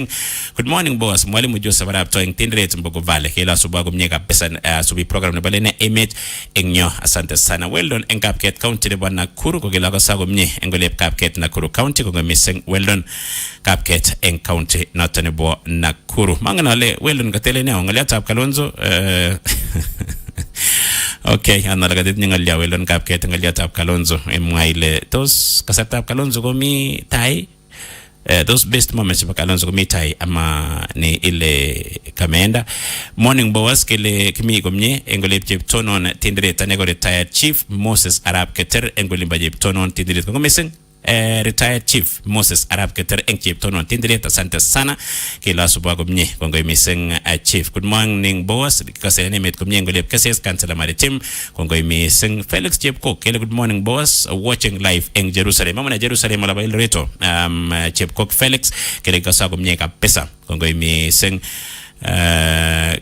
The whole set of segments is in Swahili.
Good morning boss. Mwalimu Joseph Arap to intended Mbogo Valley. Kila asubuhi kumnyeka pesa subi program na balene image enyo asante sana. Well done en Kapket County ba Nakuru ko kila kasago mnye engolep Kapket Nakuru County ko missing well done Kapket en County natane bo Nakuru. Mangana le well done katele ne ongalia tap Kalonzo Okay, another dit ngalia well done Kapket ngalia tap Kalonzo emwaile tos kasatap Kalonzo ko mi tai those best moments pa Kalonzo kumitai ama ni ile kamenda morning boss kele kimi komnye engole Jeptonon tindire tanego retired chief Moses Arap Keter engole ba Jeptonon tindire ko missing retired chief Moses Arap Keter eng Jeptonon tindire asante sana kila suba komnye kongo missing chief good morning boss kasene met komnye engole Kass Council Maritim kongo missing Felix Jepko kele good morning boss watching live eng Jerusalem mama Jerusalem la bail reto Jepko Felix kele kasago komnye kapesa kongo missing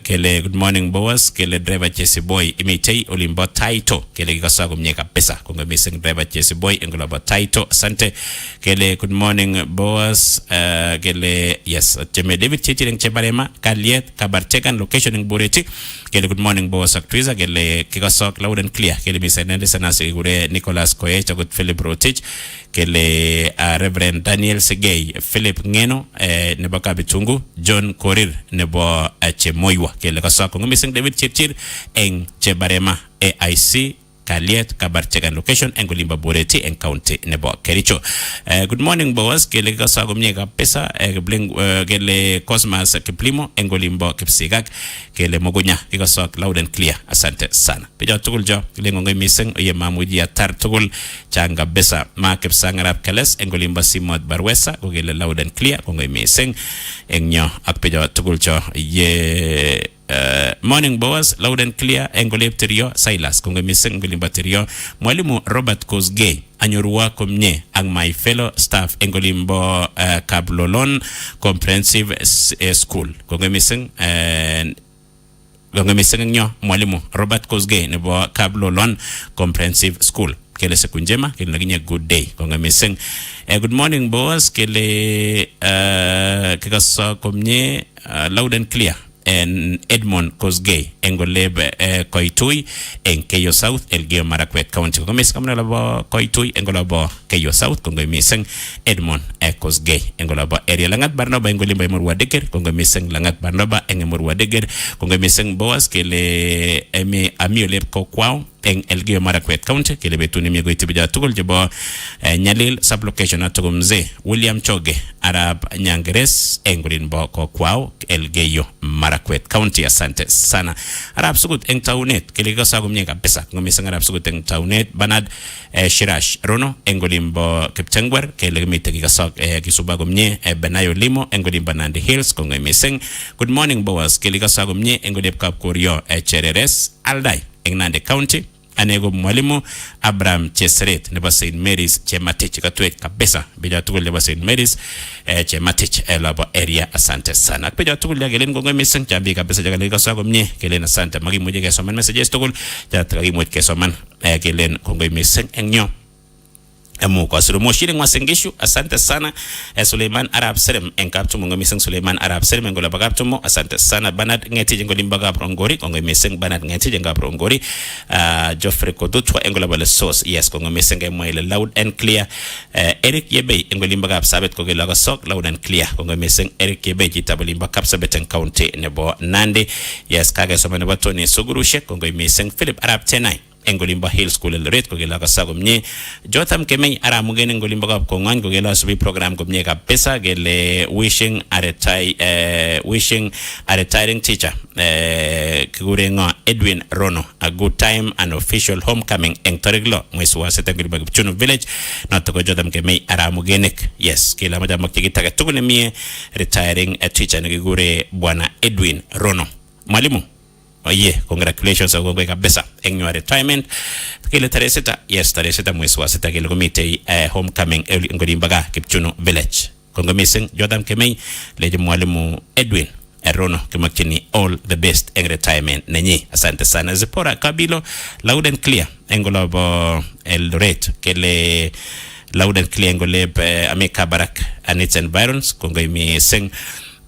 kele good morning boss kele driver Jesse Boy imitei olimbo taito kele kasago mnyeka pesa kongo missing driver Jesse Boy engoloba taito asante kele good morning boss kele yes Jeme David Chichireng Chebarema Kaliet Kabartekan location ing Bureti kele good morning boss actriza kele kikasok loud and clear kele misenende sana sigure Nicholas Koech good Philip Rotich kele Reverend Daniel Segei Philip Ngeno nebaka bitungu John Korir nebo Chemoywa kele kasako missing David Chichir eng Chebarema AIC Kaliet Kabartekan location engolimba Bureti en county nebo Kericho. Good morning boss kele kasago mnyeka pesa bling kele Cosmas Kiplimo engolimba Kipsigak kele Mogonya kikasak loud and clear asante sana pija tugul jo kele ngongo missing ye mamuji atar tugul changa besa ma Kipsangarap Kales engolimba Simot Barwesa kele loud and clear ngongo missing enyo ak pija tugul jo ye morning boss loud and clear engolep terio Silas kongo missing engolimba terio mwalimu Robert Kosgei anyorua komnye ang my fellow staff engolimbo Kablolon comprehensive school kongo missing nyo mwalimu Robert Kosgei nebo Kablolon comprehensive school kele sekunjema kele naginya good day kongo missing good morning boss kele kikasa komnye loud and clear en Edmond Kosgei engoleb Koitui en Keyo South Elgeyo Marakwet County ko mes kamna labo Koitui engolabo Keyo South kongo miseng Edmond Kosgei engolabo area langat Barnaba engolimba Murwa Deger kongo miseng langat Barnaba eng Murwa Deger kongo miseng boas kele emi amioleb ko kwao eng Elgeyo Marakwet County kele betuni mi goiti bija tugol jebo Nyalil sublocation atugumze William Choge Arab Nyangeres engolin bo ko kwao Elgeyo Marakwet County asante sana Arab sugut eng taunet kele kasago mnyeka pesa ngomiseng Arab sugut eng taunet Banad Shirash Rono engolimbo Kipchengwer kele gimite kasag kisubago mnye Benayo Limo engolimbo Nandi Hills kongo miseng good morning boas kele kasago mnye engolib Kapkorio Chereres Aldai eng Nandi County anego mwalimu Abraham Cheseret nebo St. Mary's Chematich katwet kabisa bila tugul nebo St. Mary's Chematich labo area asante sana bila tugul ya gelen gongo missing jambi kabisa jagale kasago mnye gelen asante magi muje ke soman messages tugul jatagi muje ke soman gelen gongo missing enyo emu kwa suru moshiri mwasengishu asante sana Suleiman Arab Serem enkaptu mungo miseng Suleiman Arab Serem engola bagaptu mo asante sana Banat ngeti jengo limbaga prongori kongo miseng Banat ngeti jenga prongori Joffrey Kodutwa engola bale source yes kongo miseng mwele loud and clear Eric Yebe engola limbaga sabet kongo laga sok loud and clear kongo miseng Eric Yebe jitabu limbaga sabet en county nebo Nandi yes kage soma nebo Tony Sugurushe kongo miseng Philip Arab Tenai engolimba Hill School Eldoret ko gela kasago mnye Jotham Kemei ara mugene engolimba ka kongan ko gela subi program ko mnye ka pesa gele wishing a retiring teacher kigurenga Edwin Rono a good time and official homecoming en Toriglo mwezi wa seta ngoliba Kipchunu village na to Jotham Kemei ara mugenek yes kila moja mkigita ka tugune mie retiring teacher ngigure bwana Edwin Rono mwalimu congratulations agongwe kabisa engwa retirement kile taresita yes taresita mwezi wa sita kile komite homecoming ngolimbaga Kipchunu village kongo missing Jordan Kemei leje mwalimu Edwin Rono kimakini all the best en retirement nenye asante sana Zipora Kabilo loud and clear engolobo Eldoret kile loud and clear ngoleb Ameka Barak and its environs kongo missing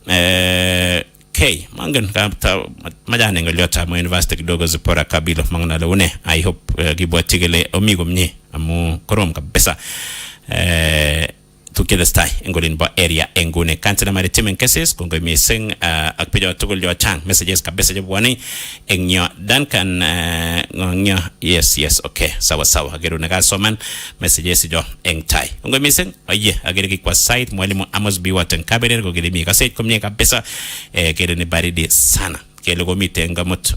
K mangen kapta majane ngoliota mo university kidogo Zipora Kabilo mangana lone. I hope gibwati gele omigo mnye amu korom kabisa tukida stai ngolin ba area engune kantina maritime cases kongo mising akpeja tugul yo chang messages kabisa jabwani engyo Duncan ngyo yes okay sawa ageru naga soman messages jo engtai kongo mising aye agere kwa site mwalimu Amos B Watan Kabere ko gele mi kaset komne kabisa kede ni baridi sana kele go mitenga mut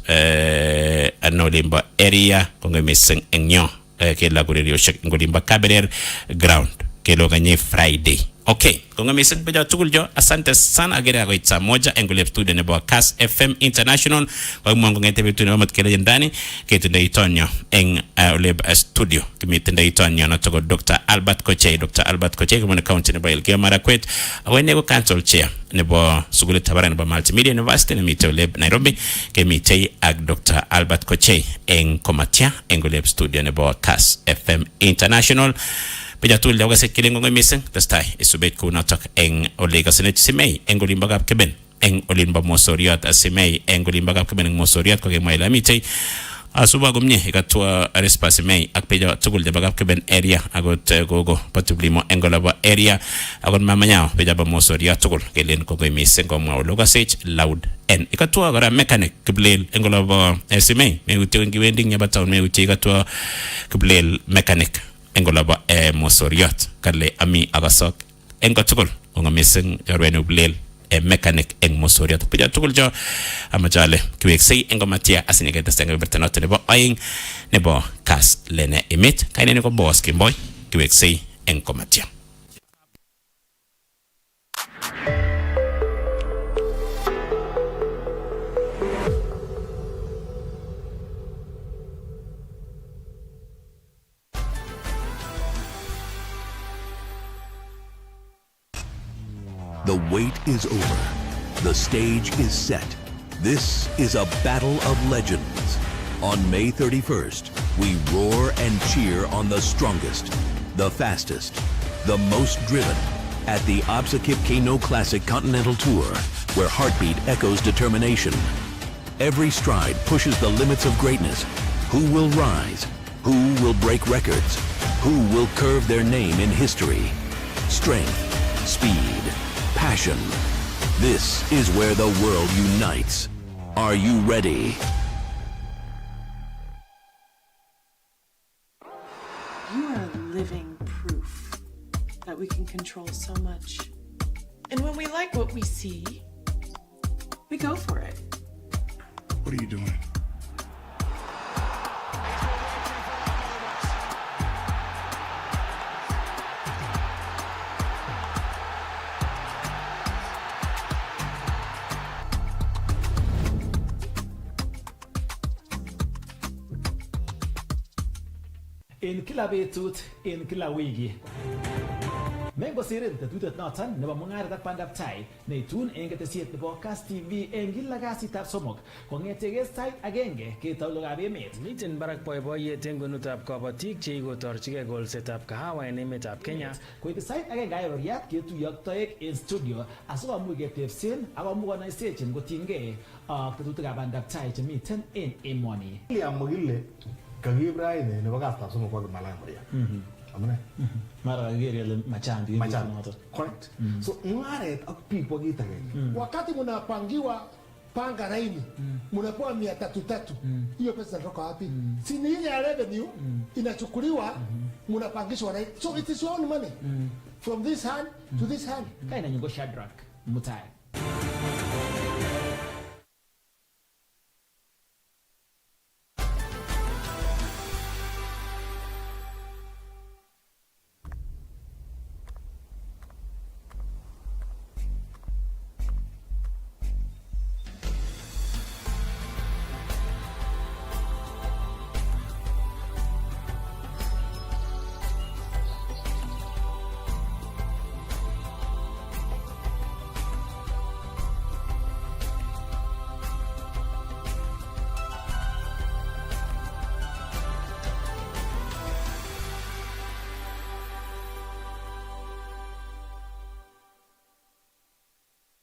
anolimba area kongo mising engyo kele gure yo shek ngolimba Kabere ground kelo kanye Friday. Okay, konga misen beja tuguljo asante sana agere ako itsa moja engole studio nebo Kass FM International kwa mwango ngete bitu nebo matkele ndani ketunda itonyo eng oleb studio kimitunda itonyo na togo Dr. Albert Kochei kumuna county nebo Elgeyo Marakwet awene ko council chair nebo sugule tabara nebo Multimedia University na mite oleb Nairobi kemite ag Dr. Albert Kochei eng komatia engole studio nebo Kass FM International. Beja tul daw kasi kiling ngong miseng tastai isubet ko natak eng olega sinet simay eng olimbagap keben eng olimba mosoriat asimay eng olimbagap keben eng mosoriat ko kay maila mitay asuba gumnye ikatwa respace simay akpeja tugul de bagap keben area agot gogo patublimo engolaba area agon mamanya beja ba mosoriat tugul kelen ko miseng ko ma ologa sech loud en ikatwa gara mechanic kiblel engolaba simay me uti ngiwending nyabataw me uti ikatwa kiblel mechanic engolaba mosoriat kale ami agasok engotukul onga mising yorwenu blel mechanic eng mosoriat pija tukul jo amajale kiwek sei engomatia asinyeke tasenga bertanote nebo aing nebo Kass lene imit kaine ko boss kimboy kiwek sei engomatia. The wait is over. The stage is set. This is a battle of legends. On May 31st, we roar and cheer on the strongest, the fastest, the most driven at the Absakip Kano Classic Continental Tour, where heartbeat echoes determination. Every stride pushes the limits of greatness. Who will rise? Who will break records? Who will curve their name in history? Strength, speed, passion. This is where the world unites. Are you ready? You are living proof that we can control so much. And when we like what we see, we go for it. What are you doing? In kila betut, in kila wiki. Mengo sirin tetutet noton nebo mungaret ak bandab tai neitun eng ketesiet nebo Kass TV eng kila kasitab somok kong'etege sait agenge ketau logab emet. Miten barak boiboiyet eng kwenutab kabatik cheikotorchigei kolsetab kahawa en emetab Kenya. Koite sait agenge ayororiat ketuiyo ak toek en studio asikomuch ketebsen akomuch konoisechin kotinygei ak tetutikab bandab tai chemiten en emoni. Mokile kakiib raini nebo kastab somok kwa Kimalaya Maria. Amune? Mara kagere ile machandi. Correct. So mungaret ak biik kwa kiit agenge. Wakati munapangiwa panga raini munapewa 300 hiyo pesa inatoka wapi? Si ni ile ya revenue inachukuliwa munapangishwa raini. So it is your own money from this hand to this hand. Kaina nyingo Shadrack Mutai.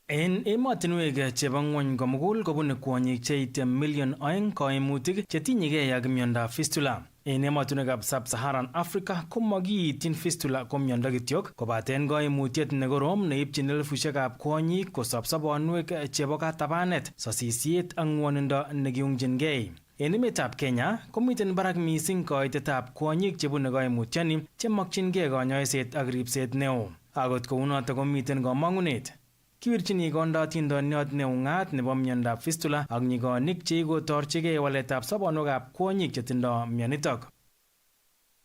En emotinwek chebo ngwony komugul kobune kwonyik cheite million 2 koimutik chetinyegei ak miondab fistula. En emotinwekab Sub-Saharan Africa komakiityin fistula ko miondo kityok kobaten koimutiet nekorom neipchin elfusiekab kwonyik kosob sobonwek chebo katabanet, sosisiet ak ngwonindo nekiungjingei. En emetab Kenya komiten barak mising koitetab kwonyik chebune koimutioni chemokyingei konyoiset ak ripset neo. Akot kounoto komiten komong'unet. Kiwirchini kondatindoniot neung'at nebo miondab fistula ak nyigonik cheikotorchigei waletab sobonwekab kwonyik chetindo mionitok.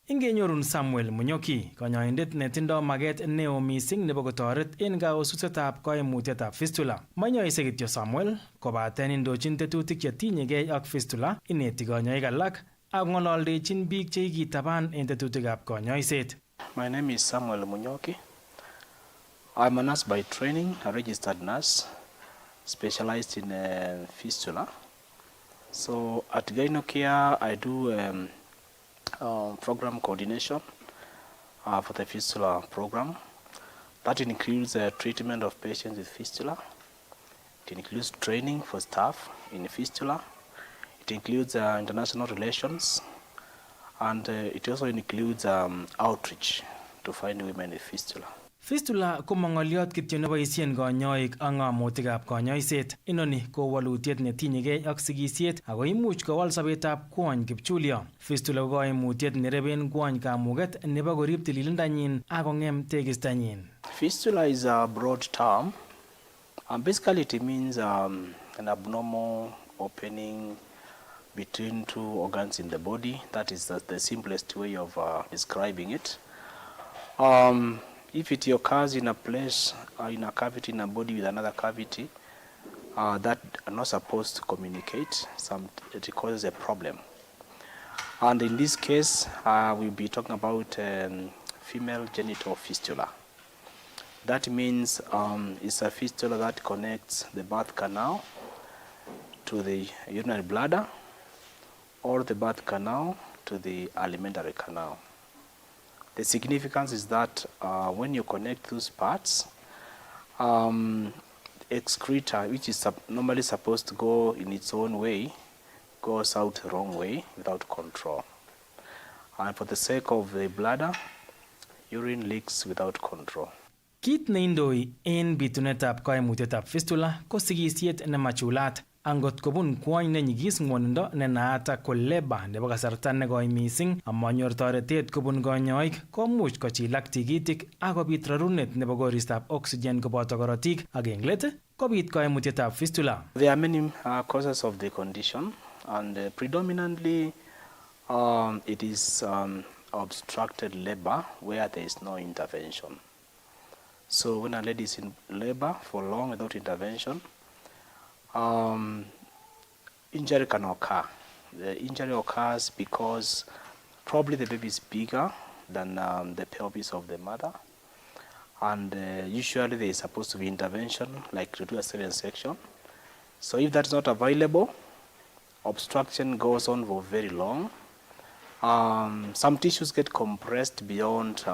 Ingenyorun Samuel Munyoki, konyoindet netindo maget neo mising nebo kotoret en kaosusetab koimutietab fistula. Manyoise kityo Samuel kobaten indochin tetutik chetinyegei ak fistula, ineti konyoik alak ak ng'ololdechin biik chekikitaban en tetutikab konyoiset. My name is Samuel Munyoki. I'm a nurse by training, a registered nurse, specialized in fistula. So at Gynocare, I do program coordination for the fistula program. That includes treatment of patients with fistula. It includes training for staff in fistula. It includes international relations. And it also includes outreach to find women with fistula. Fistula ko mong'oliot kityo neboisien konyoik ak ng'amotikab konyoiset. Inoni ko walutiet netinyegei ak sigisiet ako imuch kowal sobetab kwony kipchulyo. Fistula ko koimutiet nereben kwony kamuget nebo korib tililindanyin ak kong'em tekistanyin. Fistula is a broad term. Basically it means an abnormal opening between two organs in the body. That is the simplest way of describing it. If it occurs in a place, in a cavity in a body with another cavity, that are not supposed to communicate, it causes a problem. And in this case, we'll be talking about female genital fistula. That means it's a fistula that connects the birth canal to the urinary bladder or the birth canal to the alimentary canal. The significance is that when you connect those parts, excreta, which is normally supposed to go in its own way, goes out the wrong way without control. And for the sake of the bladder, urine leaks without control. Kit neindoi en bitunetab koimutietab fistula ko sigisiet nemachulat. Angot kobun kwony nenyigis ng'wonindo nenaat ko labor nebo kasarta nekoi mising amanyor toretet kobun konyoik komuch kochilak tikitik ak kobit rarunet nebo koristab oxygen koboto korotik ak eng let kobit koimutietab fistula. There are many causes of the condition and predominantly it is obstructed labor where there is no intervention. So when a lady is in labor for long without intervention, injury can occur. The injury occurs because probably the baby is bigger than the pelvis of the mother, and usually there is supposed to be intervention, like to do a cesarean section. So if that's not available, obstruction goes on for very long. Some tissues get compressed beyond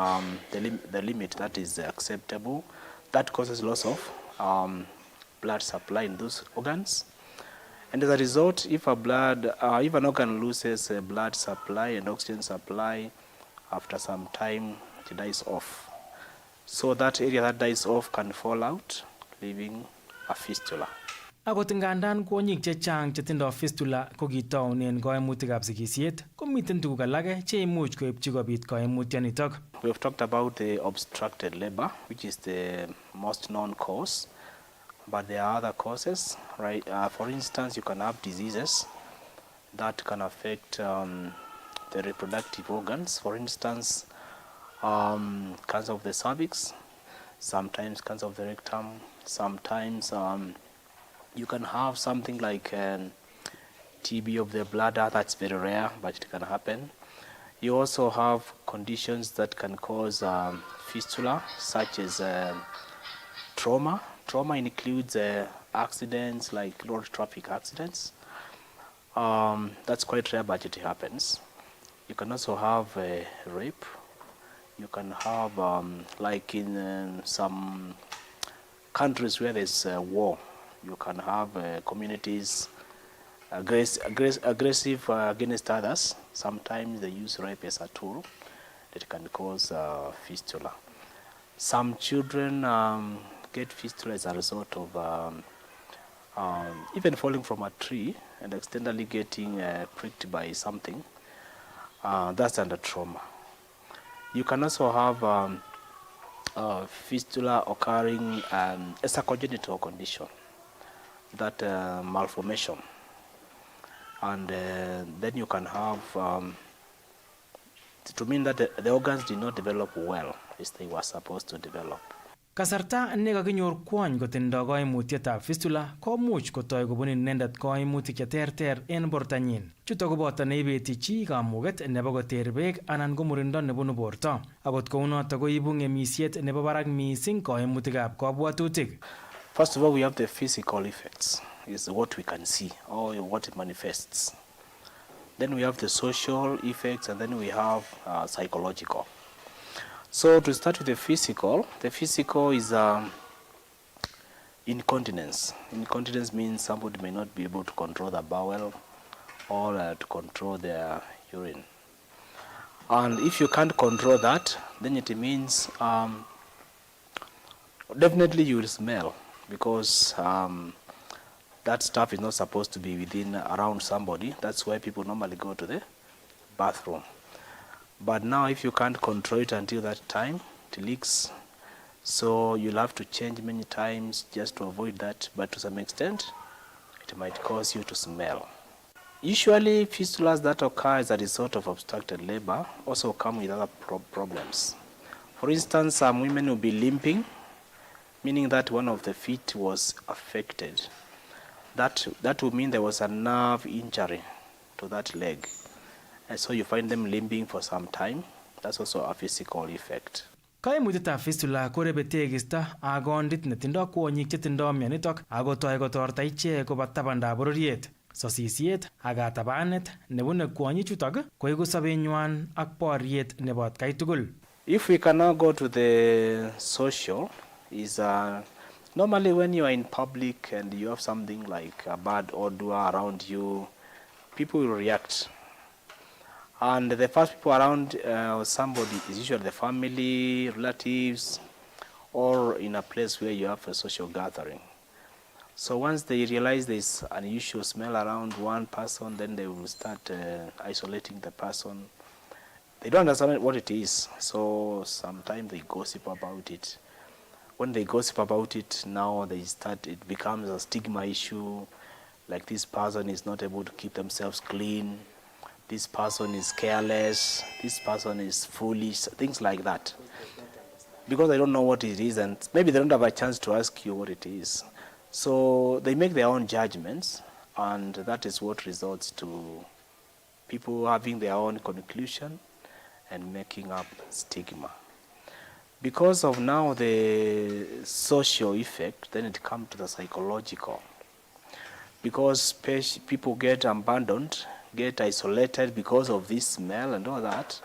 the limit that is acceptable. That causes loss of blood supply in those organs, and as a result, if an organ loses blood supply and oxygen supply, after some time it dies off. So that area that dies off can fall out, leaving a fistula. Akot ngandan kwonyik chechang chetindo fistula ko kitaunen koimutikab sigisiet, komiten tuguk alake cheimuch koipchi kobit koimutionitok. We have talked about the obstructed labor, which is the most known cause. But there are other causes, right? For instance, you can have diseases that can affect the reproductive organs. For instance, cancer of the cervix, sometimes cancer of the rectum, sometimes you can have something like TB of the bladder. That's very rare, but it can happen. You also have conditions that can cause fistula, such as trauma. Trauma includes accidents like road traffic accidents. That's quite rare, but it happens. You can also have rape. You can have, like in some countries where there's war, you can have communities aggressive against others. Sometimes they use rape as a tool that can cause fistula. Some children get fistula as a result of even falling from a tree and accidentally getting pricked by something. That's under trauma. You can also have fistula occurring as a congenital condition, that malformation. And then you can have, to mean that the organs did not develop well as they were supposed to develop. Kasarta nekakinyor kwony kotindo koimutietab fistula komuch kotoi kobun inendet koimutik cheterter en bortanyin. Chuto koboto neibeti chi kamuget nebo koter beek anan ko murindo nebunu borto. Akot kounoto koibu ng'emisiet nebo barak mising koimutikab kabwatutik. First of all, we have the physical effects, is what we can see or what it manifests. Then we have the social effects, and then we have psychological. So to start with the physical is incontinence. Incontinence means somebody may not be able to control the bowel or to control their urine. And if you can't control that, then it means definitely you will smell, because that stuff is not supposed to be around somebody. That's why people normally go to the bathroom. But now if you can't control it until that time, it leaks. So you'll have to change many times just to avoid that. But to some extent, it might cause you to smell. Usually fistulas that occur as a result of obstructed labor also come with other problems. For instance, some women will be limping, meaning that one of the feet was affected. That would mean there was a nerve injury to that leg. And so you find them limping for some time. That's also a physical effect. Koimutietab fistula korebe tekisto ak kondit netindo kwonyik chetindo mionitok akotoi kotorta ichek koba tabandab bororiet. Sosisiet ak katabanet nebune kwonyichutok koiku sobenywan ak boriet nebo atkai tugul. If we can now go to the social, is normally when you are in public and you have something like a bad odor around you, people will react. And the first people around somebody is usually the family, relatives, or in a place where you have a social gathering. So once they realize there's an unusual smell around one person, then they will start isolating the person. They don't understand what it is, so sometimes they gossip about it. When they gossip about it, now it becomes a stigma issue, like this person is not able to keep themselves clean, this person is careless, this person is foolish, things like that. Because they don't know what it is, and maybe they don't have a chance to ask you what it is. So they make their own judgments, and that is what results to people having their own conclusion and making up stigma. Because of now the social effect, then it comes to the psychological. Because people get abandoned, get isolated because of this smell and all that,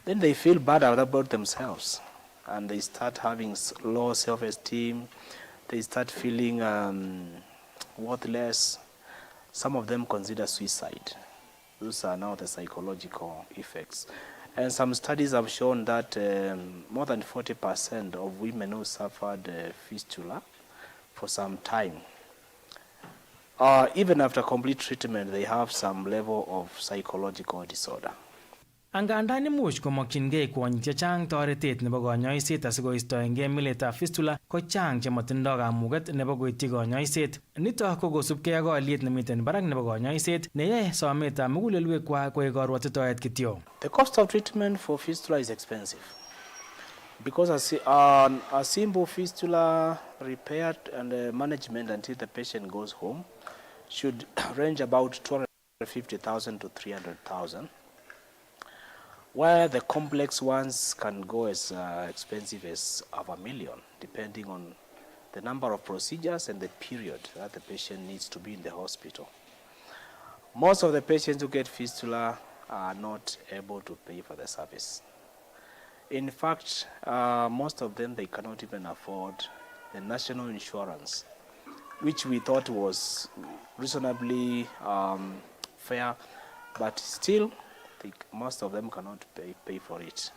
then they feel bad about themselves, and they start having low self-esteem. They start feeling worthless. Some of them consider suicide. Those are now the psychological effects. And some studies have shown that more than 40% of women who suffered fistula for some time, even after complete treatment, they have some level of psychological disorder. Angandan imuch komokyingei kwonyik chechang toretet nebo konyoiset asikoistoengei miletab fistula, ko chang chemotindo kamuget nebo koityi konyoiset. Nitok ko kosubkei ak olyet nemiten barak nebo konyoiset neyoe sometab mugulelwekwak koek karwotitoet kityo. The cost of treatment for fistula is expensive, because a simple fistula repair and management until the patient goes home should range about 250,000 to 300,000. Where the complex ones can go as expensive as $500,000, depending on the number of procedures and the period that the patient needs to be in the hospital. Most of the patients who get fistula are not able to pay for the service. In fact, most of them, they cannot even afford the national insurance, which we thought was reasonably fair, but still, I think most of them cannot pay for it.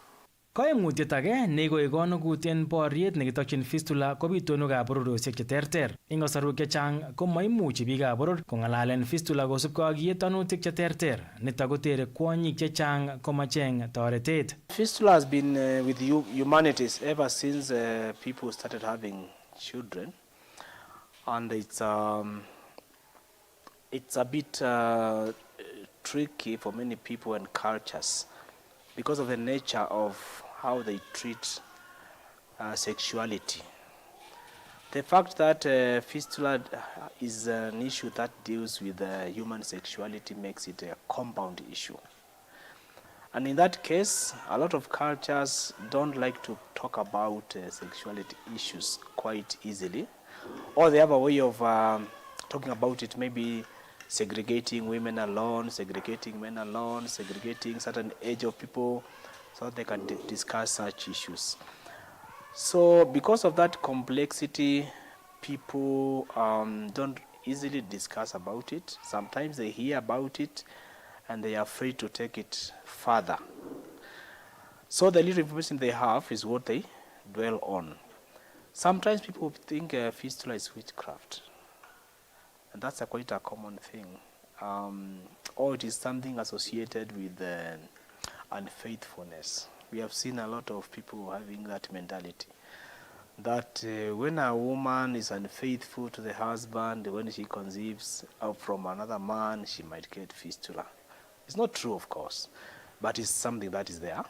Koimutiet age nekoek konukutien boriet nekitokyin fistula ko bitonwekab bororiosiek cheterter. Ing kasarwek chechang ko maimuchi biikab boror kong'alalen fistula kosubkei ak yetonutik cheterter. Nitok kotere kwonyik chechang komacheng toretet. Fistula has been with humanities ever since people started having children, and it's a bit tricky for many people and cultures because of the nature of how they treat sexuality. The fact that fistula is an issue that deals with human sexuality makes it a compound issue. And in that case, a lot of cultures don't like to talk about sexuality issues quite easily, or they have a way of talking about it, maybe segregating women alone, segregating men alone, segregating certain age of people so that they can discuss such issues. So because of that complexity, people don't easily discuss about it. Sometimes they hear about it and they are afraid to take it further. So the little information they have is what they dwell on. Sometimes people think fistula is witchcraft. And that's quite a common thing. Or it is something associated with unfaithfulness. We have seen a lot of people having that mentality. That when a woman is unfaithful to the husband, when she conceives from another man, she might get fistula. It's not true, of course, but it's something that is there.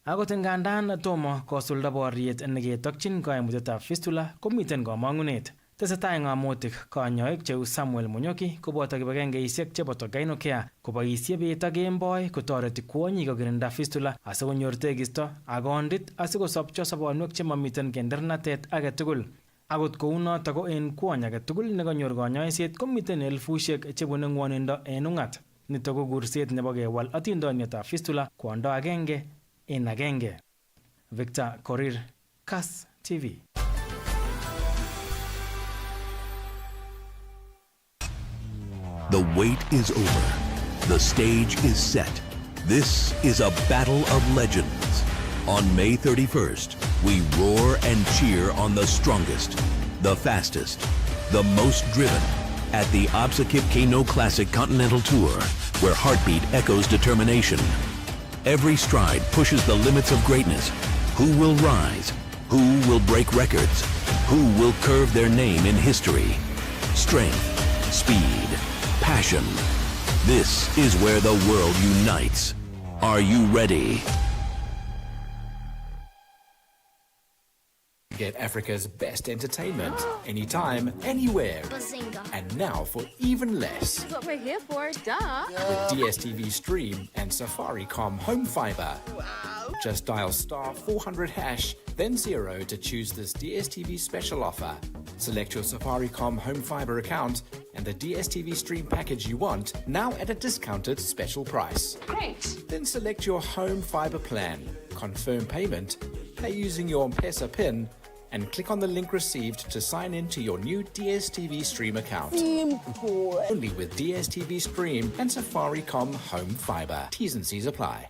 Akot ngandan tomo kosulda boriet neketokyin koimutietab fistula komiten komong'unet. Tesetai ng'amutik kanyoik cheu Samuel Munyoki koboto kibagengeisiek chebo Togainocare koboisie bet ak kemboi kotoreti kwonyik kokirinda fistula asikonyor tekisto ak kondit asikosobcho sobonwek chemamiten kendernatet age tugul. Akot kounoto ko en kwony age tugul nekanyor kanyoiset komiten elfusiek chebune ng'wonindo en ung'at. Nitok ko kurset nebo kewal atindonietab fistula kwondo agenge en agenge. Victor Korir, Kass TV. The wait is over. The stage is set. This is a battle of legends. On May 31st, we roar and cheer on the strongest, the fastest, the most driven at the Absakip Kano Classic Continental Tour, where heartbeat echoes determination. Every stride pushes the limits of greatness. Who will rise? Who will break records? Who will curve their name in history? Strength, speed, passion. This is where the world unites. Are you ready? Get Africa's best entertainment anytime, anywhere. Bazinga. And now for even less. That's what we're here for, duh. With DSTV Stream and Safaricom Home Fiber. Wow. Just dial *400# then 0 to choose this DSTV special offer. Select your Safaricom Home Fiber account and the DSTV Stream package you want, now at a discounted special price. Great. Then select your Home Fiber plan, confirm payment, pay using your M-Pesa PIN, and click on the link received to sign in to your new DSTV Stream account. Simple. Only with DSTV Stream and Safaricom Home Fiber. T's and C's apply.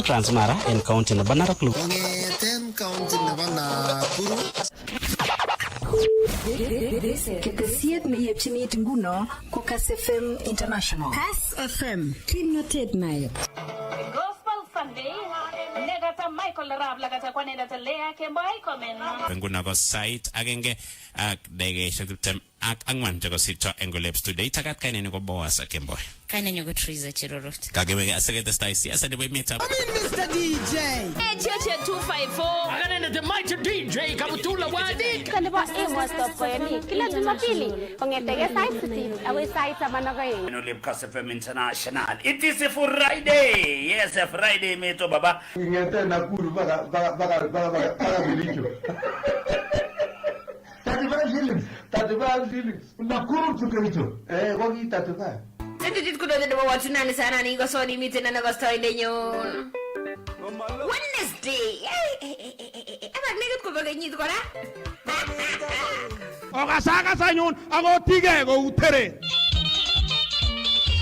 Transmara in County na Banaraklub. Ketesiet neiepchini nguno ko Kass FM International. Kass FM kimnotet nayo. Gospel Sunday negata Michael Rab lagata kwa nedata Lea Kemboi komen. Nguna ko site agenge ak degeishek tiptem ak angwan cheko sito engolep today takat kainen ko boas Kemboi. Kainen yo go Triza Chirorot. Kageme asegete style siasa de meet up. Mr. DJ. Hey Cheche 254. Agana the mighty DJ Kabutula Wadi. Kaliba emo stop ko yani. Kila Jumapili kongetege site city awe site amanogai. Enolip Kass FM International. It is a Friday. Yes, a Friday meto baba. Ingete na kuru baga bilicho. 35 shillings. 35 35 shillings. Nakuru to Kericho. Wagi 35. Sisi tukudoze ndo watu nani sana ni ngosoni mite na nagostoide nyon. Wednesday. Aba nigit ko baganyit ko na. Ogasaka sanyon ako tige go utere.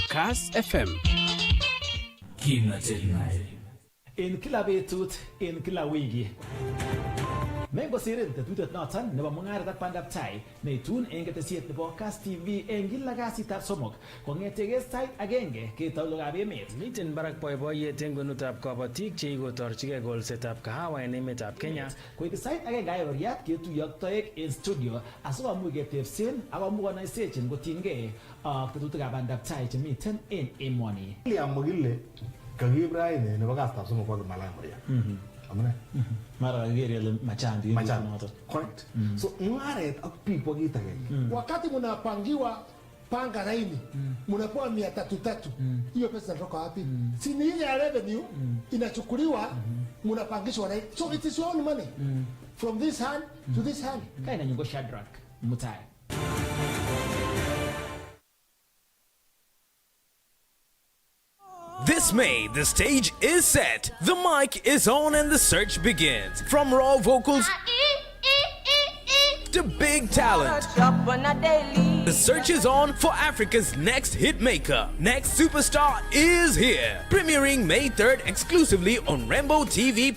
Kass FM. In kila betut, in kila wiki. Mengo sirin tetutet noton nebo mungaret ak bandab tai neitun eng ketesiet nebo Kass TV eng kila kasitab somok kong'etege sait agenge ketau logab emet. Miten barak boiboiyet eng kwenutab kabatik che ikotorchigei kolsetab kahawa en emetab Kenya. Koik sait agenge ayoriat ketuiyo ak toek en studio asikomuch ketebsen ak komuch konoisechin kotinygei ak tetutikab bandab tai chemiten en emoni. Liamogile kakiib raini nebo kasitab somok kwa Malamuria. Amune? Mara kagere ile machandi. Correct. So mungaret ak biik kwa kiit agenge. Wakati mnapangiwa panga laini mnapewa 300 hiyo pesa inatoka wapi? Si ni ile revenue inachukuliwa mnapangishwa na so it is your own money from this hand to this hand. Kaina nyungo Shadrack Mutai. This May, the stage is set, the mic is on, and the search begins. From raw vocals to big talent, the search is on for Africa's next hit maker. Next Superstar is here. Premiering May 3rd exclusively on Rainbow TV+.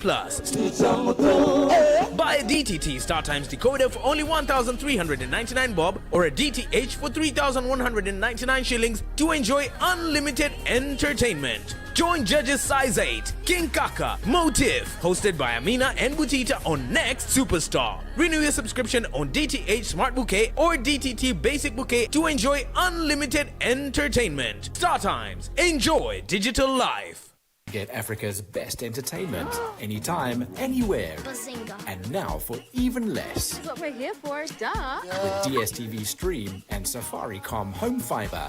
Buy a DTT StarTimes decoder for only 1,399 bob or a DTH for 3,199 shillings to enjoy unlimited entertainment. Join judges Size 8, King Kaka, Motive, hosted by Amina and Butita on Next Superstar. Renew your subscription on DTH Smart Bouquet or DTT Basic Bouquet to enjoy unlimited entertainment. StarTimes, enjoy digital life. Get Africa's best entertainment anytime, anywhere. Bazinga. And now for even less. That's what we're here for, duh. With DSTV Stream and Safaricom Home Fiber.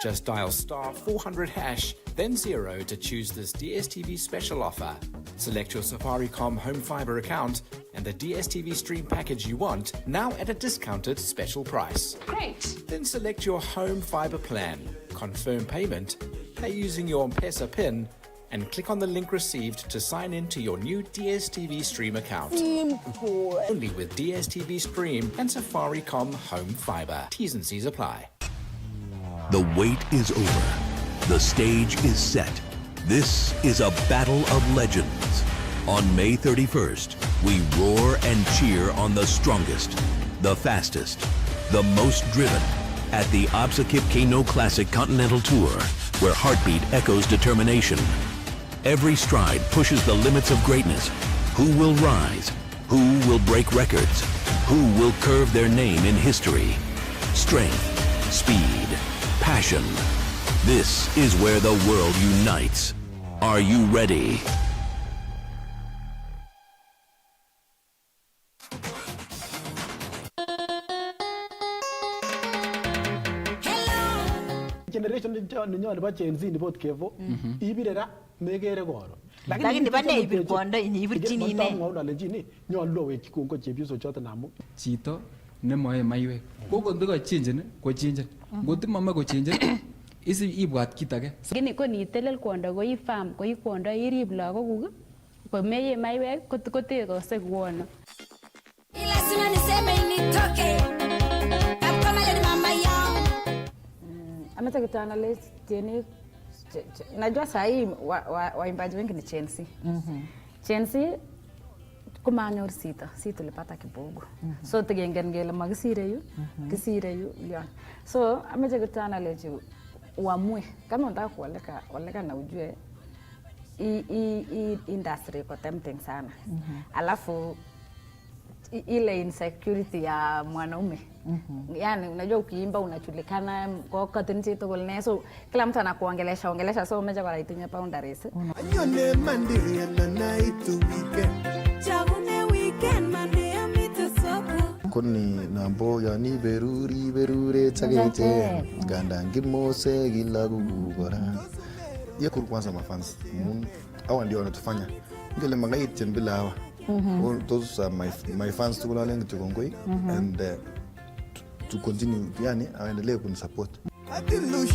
Just dial star 400 hash, then 0 to choose this DSTV special offer. Select your Safaricom Home Fiber account and the DSTV Stream package you want, now at a discounted special price. Great. Then select your Home Fiber plan, confirm payment, pay using your M-Pesa PIN, and click on the link received to sign in to your new DSTV Stream account. Simple. Only with DSTV Stream and Safaricom Home Fiber. T's and C's apply. The wait is over. The stage is set. This is a battle of legends. On May 31st, we roar and cheer on the strongest, the fastest, the most driven at the Absakip Kano Classic Continental Tour, where heartbeat echoes determination. Every stride pushes the limits of greatness. Who will rise? Who will break records? Who will curve their name in history? Strength, speed, passion. This is where the world unites. Are you ready? Generation ninyo nebo Gen Z nebo Kevo ibire ra megere koro. Lakini bane ibir kwondo ibirchini ne. Ngaunalejini nyolu awekyi kongo chepyoso choto namu. Chito nemoe maiwek. Koko ndiko chinjin ko chinjin. Ngot mama ko chinjin isi ibwat kit age. Lakini ko nitelel kwondo ko ifam ko ikwondo irib lagokuk ko meye maiwek kotekose kwono. Lazima niseme nitoke. Kama leo mama yangu. Ametaka tuanalyze tienik. Najua sahi waimbaji wengi ni Gen Z. Gen Z kumanyor sita tulipata kibogo. So tegengen ngele makisire yu, kisire yu lian. So ameje kutuanalyze uamue kama unataka kuoleka na ujue i industry iko tempting sana. Alafu ile insecurity ya mwanaume. Yani unajua ukiimba unajulikana kwa katinti to golne so kila mtu anakuongelesha so umeja kwa itinye boundaries. Anyone Monday and the night to weekend. Chagune weekend Monday amita soko. Kuni nambo yani berure tagete ganda ngimose gilagu gora. Ya kwanza mafans. Hawa ndio wanatufanya. Ngele mangaiti bila hawa. All those are my fans to Kongoi and to continue, yani aendelee kunisupport. Hello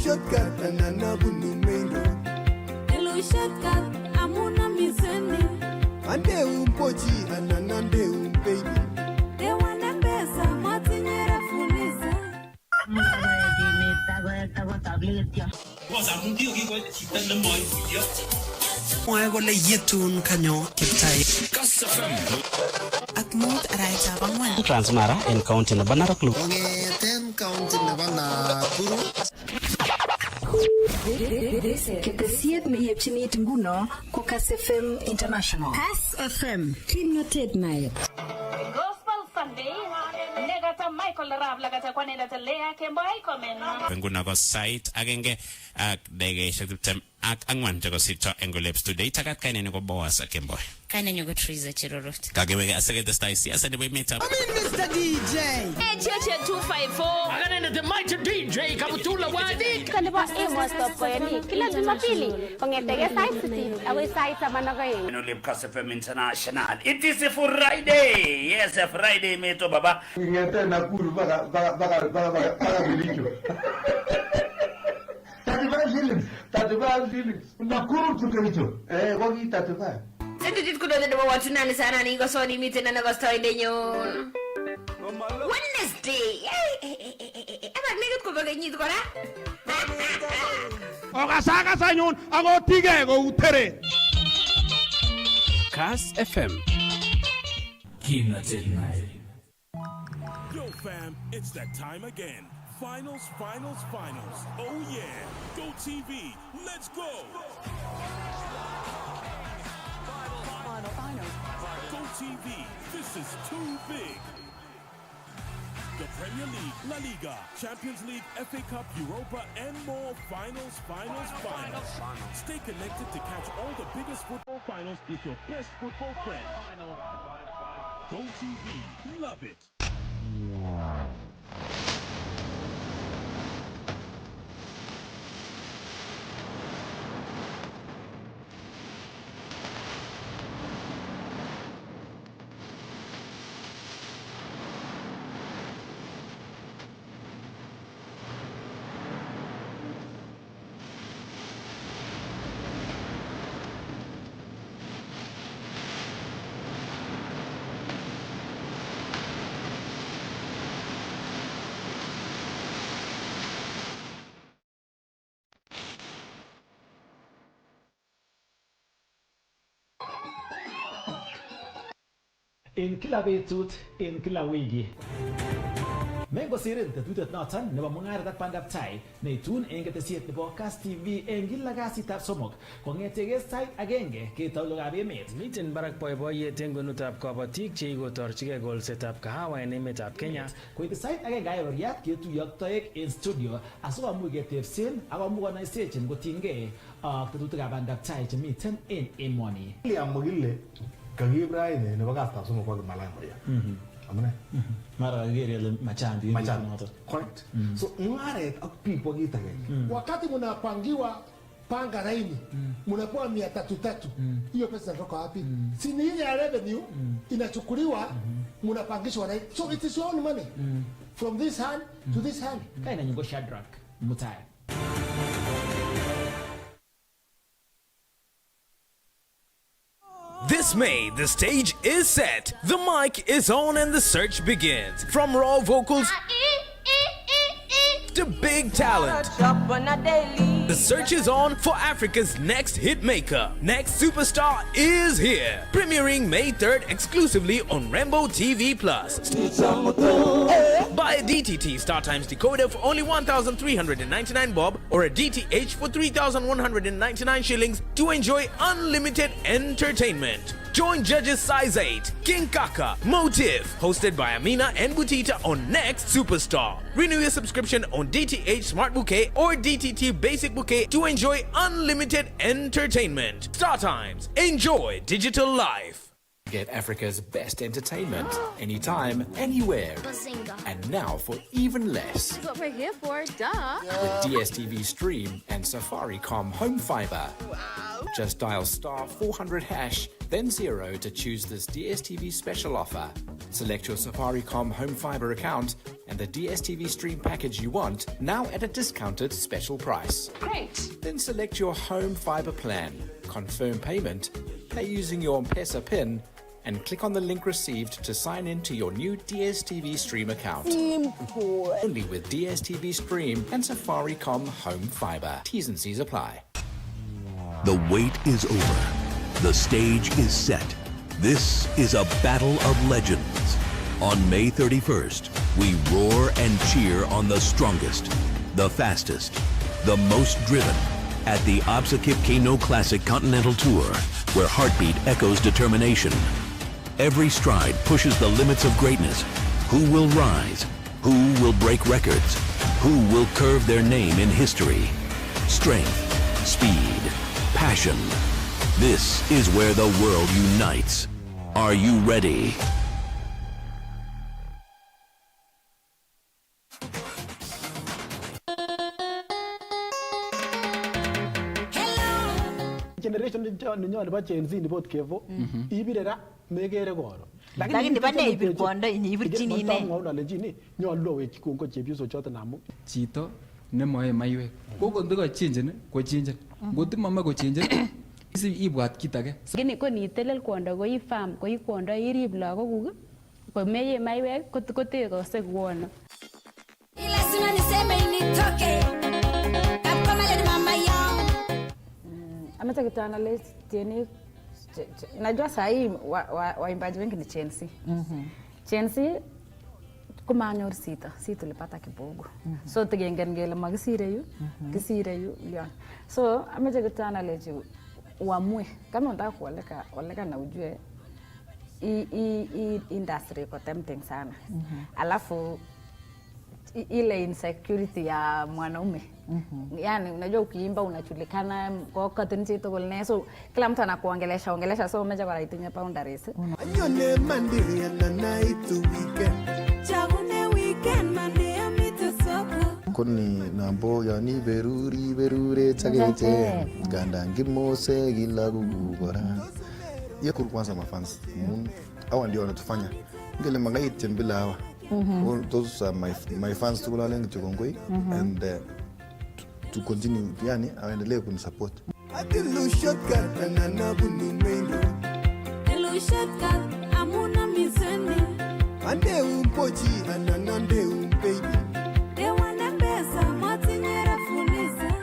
shortcut, amuna mizeni. Ande umpochi ananande umbaby. They wanna pesa matinyera fulisa. Kole yetun kanyo kiptai. Kass FM. At mood araita bangwan. Transmara en county na Banarok Loop. County na Nakuru. Ketesiet meyepchinit nguno ko Kass FM International. Kass FM kimnotet nae. Gospel Sunday negata Michael Rab lagata kwa nedata Lea Kembo Aikomen. Penguna ko site agenge ak dege shaktim ak angwan jago sito engolep today takat kaine ko boas Kembo. Kaine nyugo Triza Chirorot. Kagewege asege style siasa ni meet up. Mr. DJ. Hey, Cheche 254. Agana the mighty DJ Kabutula Wadi. Kanipo imo stop ko yani. Kila Jumapili kongetege site city awe site sama nagaye. Enolip Kass FM International. It is a Friday. Yes, a Friday meto baba. Ngete Nakuru baga bilicho. 35 shillings. Nakuru tukalicho. Wagi 35. Sentiti kudote debo watu nani sana ni go so ni mite na nagostoy denyon. Wednesday. Aba nigit ko baga nyit ko ra. Ogasaka sanyon ango tige go utere. Kass FM. Yo fam, it's that time again. Finals. Oh yeah. Go TV. Let's go. Go TV. This is too big. The Premier League, La Liga, Champions League, FA Cup, Europa, and more. Finals. Stay connected to catch all the biggest football finals with your best football friend. Go TV. Love it. En kila betut, en kila wiki. Mengo sirin tetutet noton nebo mungaret ak bandab tai neitun en ketesiet nebo Kass TV en kila kasitab somok kongetege sait agenge ketau logab emet. Miten barak boiboiyet en kwenutab kabatik che ikotorchige golsetab kahawa en emetab Kenya. Koite sait agenge ayoriat ketuiyo ak toek en studio asikomuch ketebsen ak komuch konoisechin kotinygei ak tetutikab bandab tai chemiten en emoni. Mokile kakiib raini nebo kastab somok kwa Malaya. Amune? Mara geri ile machambi noto. Correct. So mungaret ak biik kwa kiit agenge. Wakati mnapangiwa panga raini mnapewa 300 hiyo pesa inatoka wapi? Si ni ile ya revenue inachukuliwa mnapangishwa raini. So it is your own money from this hand to this hand. Kaina nyingo Shadrack Mutai. This May, the stage is set, the mic is on, and the search begins. From raw vocals to big talent, the search is on for Africa's next hit maker. Next Superstar is here. Premiering May 3rd exclusively on Rainbow TV+. Buy a DTT StarTimes decoder for only 1,399 bob or a DTH for 3,199 shillings to enjoy unlimited entertainment. Join judges Size 8, King Kaka, Motive, hosted by Amina and Butita on Next Superstar. Renew your subscription on DTH Smart Bouquet or DTT Basic Bouquet to enjoy unlimited entertainment. StarTimes. Enjoy digital life. Get Africa's best entertainment anytime, anywhere. And now for even less. That's what we're here for, duh. With DSTV Stream and Safaricom Home Fiber. Just dial *400#, then 0 to choose this DSTV special offer. Select your Safaricom home fiber account and the DSTV stream package you want, now at a discounted special price. Great. Then select your home fiber plan, confirm payment, pay using your M-Pesa PIN, and click on the link received to sign in to your new DSTV stream account. Simple. Only with DSTV stream and Safaricom home fiber. T's and C's apply. The wait is over. The stage is set. This is a battle of legends. On May 31st, we roar and cheer on the strongest, the fastest, the most driven at the Absakip Kano Classic Continental Tour, where heartbeat echoes determination. Every stride pushes the limits of greatness. Who will rise? Who will break records? Who will curve their name in history? Strength, speed, passion. This is where the world unites. Are you ready? Generation ninyo nebo Gen Z nebo Kevo ibirera megere goro. Lakini bane ibir kwondo ibirchini ine. Ngololejini nyolu weki kongo chepyoso choto namu. Chito nemoe maiwek. Koko ndiko chinjin ko chinjin. Ngoti mama ko chinjin. Isi ibwat kit age. Gini ko nitelel kwondo ko farm ko kwondo irib lagokuk ko meye maiwek ko tekose kwono. Lazima niseme initoke. Kapkoma le mama yao. Ameta kitaanalyze tienik. Najua sahi waimbaji wengi ni Chelsea. Chelsea kumanyor si tulipata kibogo. So tegengen ngele makisire yu, kisire yu lian. So ameta kitaanalyze uamue kama unataka kuoleka na ujue industry iko tempting sana. Alafu ile insecurity ya mwanaume. Yani unajua ukiimba unajulikana kwa katinzi to golne, so kila mtu anakuongelesha so umeja kwa itinya boundaries. Anyone Monday and night to weekend. Chagune weekend Monday amita soko. Koni nambo yani berure chagete ganda ngimose gila gugora. Ye kwanza mafans hawa ndio wanatufanya ngele mangai tembela hawa. Those are my fans to Kulaleng to Gongwe and to continue yani aendelee kunisupport. Adilu shotgun and anabunu meno. Adilu shotgun amuna mizeni. Ande umpochi and anande baby. They wanna besa matinyera funisa.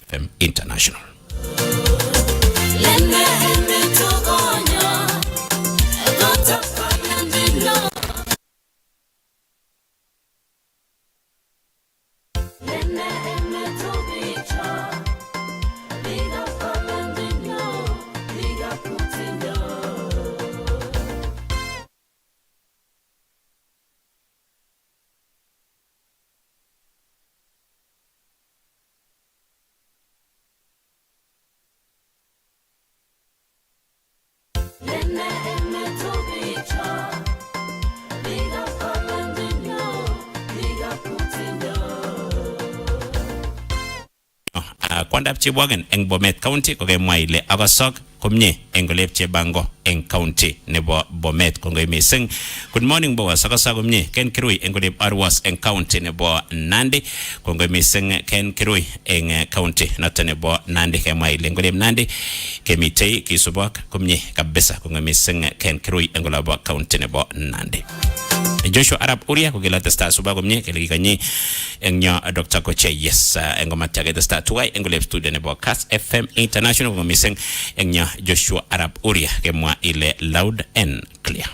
FM International. Kwandap Chebwagen eng Bomet County kokemwa ile akosok komye eng Olep Chebango eng County nebo Bomet kongoi mising. Good morning boss, akosok komye Ken Kirui eng Olep Arwas eng County nebo Nandi kongoi mising Ken Kirui eng County noto nebo Nandi kemwa ile eng Olep Nandi kemitei kisubok komye kabisa kongoi mising Ken Kirui eng Olep County nebo Nandi. Joshua Arab Uria kugila testa suba komnye kelegikanyi engyo Dr. Koche yes engoma tage testa tuwai engole studio nebo Kass FM International ngomiseng engyo Joshua Arab Uria kemwa ile loud and clear.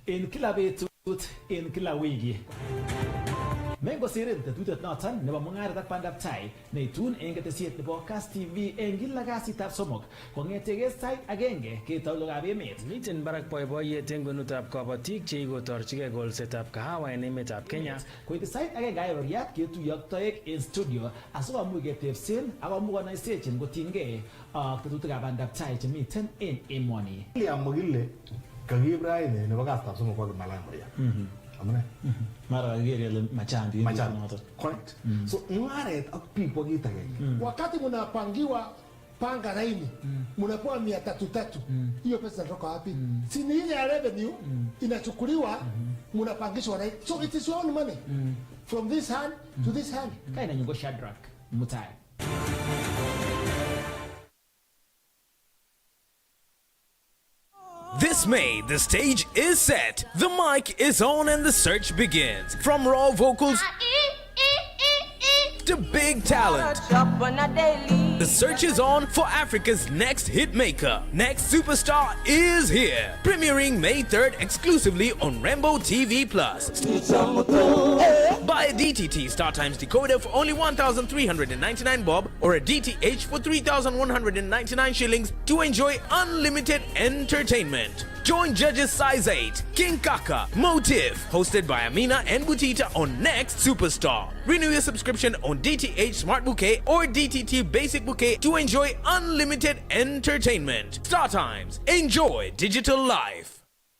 En kila betut, en kila wiki. Mengo sirin tetutet noton nebo mungaret ak bandab tai neitun en ketesiet nebo Kass TV en kila kasitab somok kong'etege sait agenge ketau logab emet. Miten barak boiboiyet en kwenutab kabatik cheikotorchigei kolsetab kahawa en emetab Kenya. Koite sait agenge ayororiat ketuiyo ak toek en studio asikomuch ketebsen ak komuch konoisechin kotinygei ak tetutikab bandab tai chemiten en emoni. Mokile kakiib raini nebo kasitab somok kwa Malaya. Amune? Mara kagere ile machambi. Correct. So mungaret ak biik kwa kiit agenge. Wakati mnapangiwa panga raini, mnapewa 300. Hiyo pesa inatoka wapi? Si ni ile ya revenue inachukuliwa, mnapangishwa raini. So it is your own money. From this hand to this hand. Kaina nyungo Shadrack Mutai. This May, the stage is set, the mic is on, and the search begins. From raw vocals to big talent, the search is on for Africa's next hit maker. Next Superstar is here. Premiering May 3rd exclusively on Rainbow TV+. Buy a DTT StarTimes decoder for only 1,399 bob or a DTH for 3,199 shillings to enjoy unlimited entertainment. Join judges Size 8, King Kaka, Motive, hosted by Amina and Butita on Next Superstar. Renew your subscription on DTH Smart Bouquet or DTT Basic Bouquet to enjoy unlimited entertainment. StarTimes, enjoy digital life.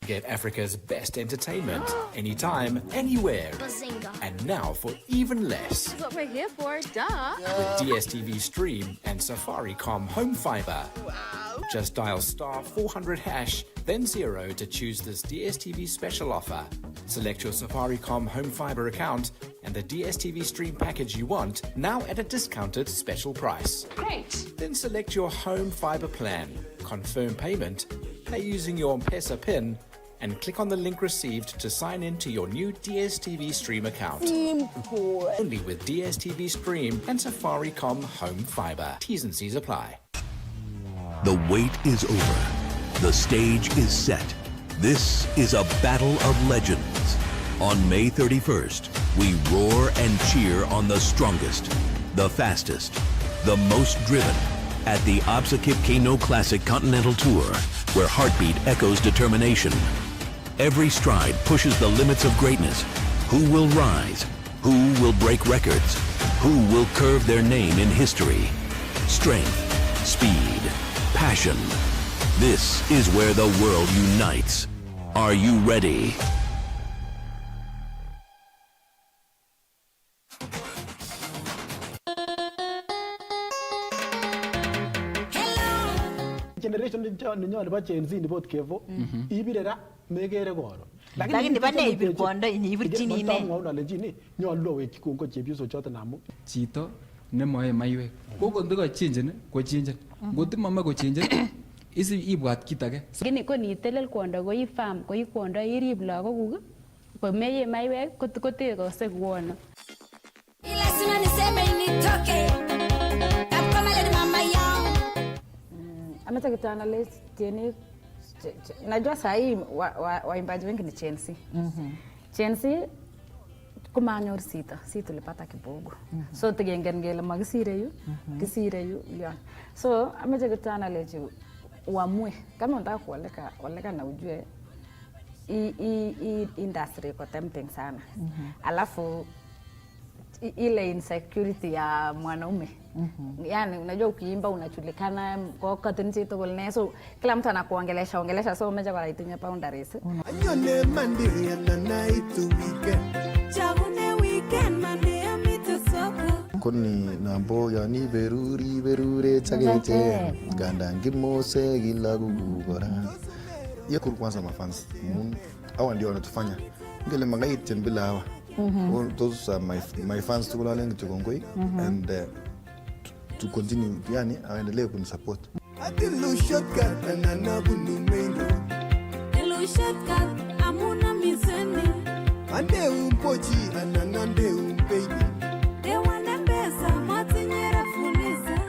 Get Africa's best entertainment anytime, anywhere. Bazinga. And now for even less. That's what we're here for, duh. With DSTV Stream and Safaricom Home Fiber. Wow. Just dial *400#, then 0 to choose this DSTV special offer. Select your Safaricom Home Fiber account and the DSTV Stream package you want, now at a discounted special price. Great. Then select your Home Fiber plan, confirm payment, pay using your M-Pesa PIN, and click on the link received to sign in to your new DSTV Stream account. Simple. Only with DSTV Stream and Safaricom Home Fiber. T's and C's apply. The wait is over. The stage is set. This is a battle of legends. On May 31st, we roar and cheer on the strongest, the fastest, the most driven at the Absakip Kano Classic Continental Tour, where heartbeat echoes determination. Every stride pushes the limits of greatness. Who will rise? Who will break records? Who will curve their name in history? Strength, speed, passion. This is where the world unites. Are you ready? Generation ninyo nebo Gen Z nebo Kevo ibire ra megere koro. Lakini bane ibir kwondo ibirchini ne. Ng'ololejini nyolu awekyi kongo chepyosok choton amu chito nemoe maiwek ko ndiko chenjen ko chenjen ngotimama ko chenjen isi ibwat kit age. Lakini ko nitelel kwondo ko i farm ko i kwondo irib lagokuk ko meye maiwek kotekose kwono. Lazima niseme nitoke. Kama ile mama yangu. Amecha kitaanalize tienik. Najua sahi waimbaji wengi ni Gen Z. Gen Z kumanyor sita tulipata kibogo. So tigengen ngele makisire yu, kisire yu ya. So amecha kitaanalize uamue kama unataka kuoleka na ujue i industry iko tempting sana. Alafu ile insecurity ya mwanaume. Yani unajua ukiimba unajulikana kwa katinji to ne, so kila mtu anakuongelesha so umeja kwa itinye boundaries. Anyone Monday and the night to weekend. Chagune weekend Monday amito soko. Koni nambo yani berure chagete ganda ngimose gila gugura. Ye kwanza mafans. Hawa ndio wanatufanya. Ngele mangai tembela hawa. Those are my fans to Kuala Lumpur and to continue yani aendelee kunisupport. Adilu shotgun and anabunu mendo. Adilu shotgun amuna mizeni. Ande umpochi ananande baby. They wanna besa matinyera fuliza.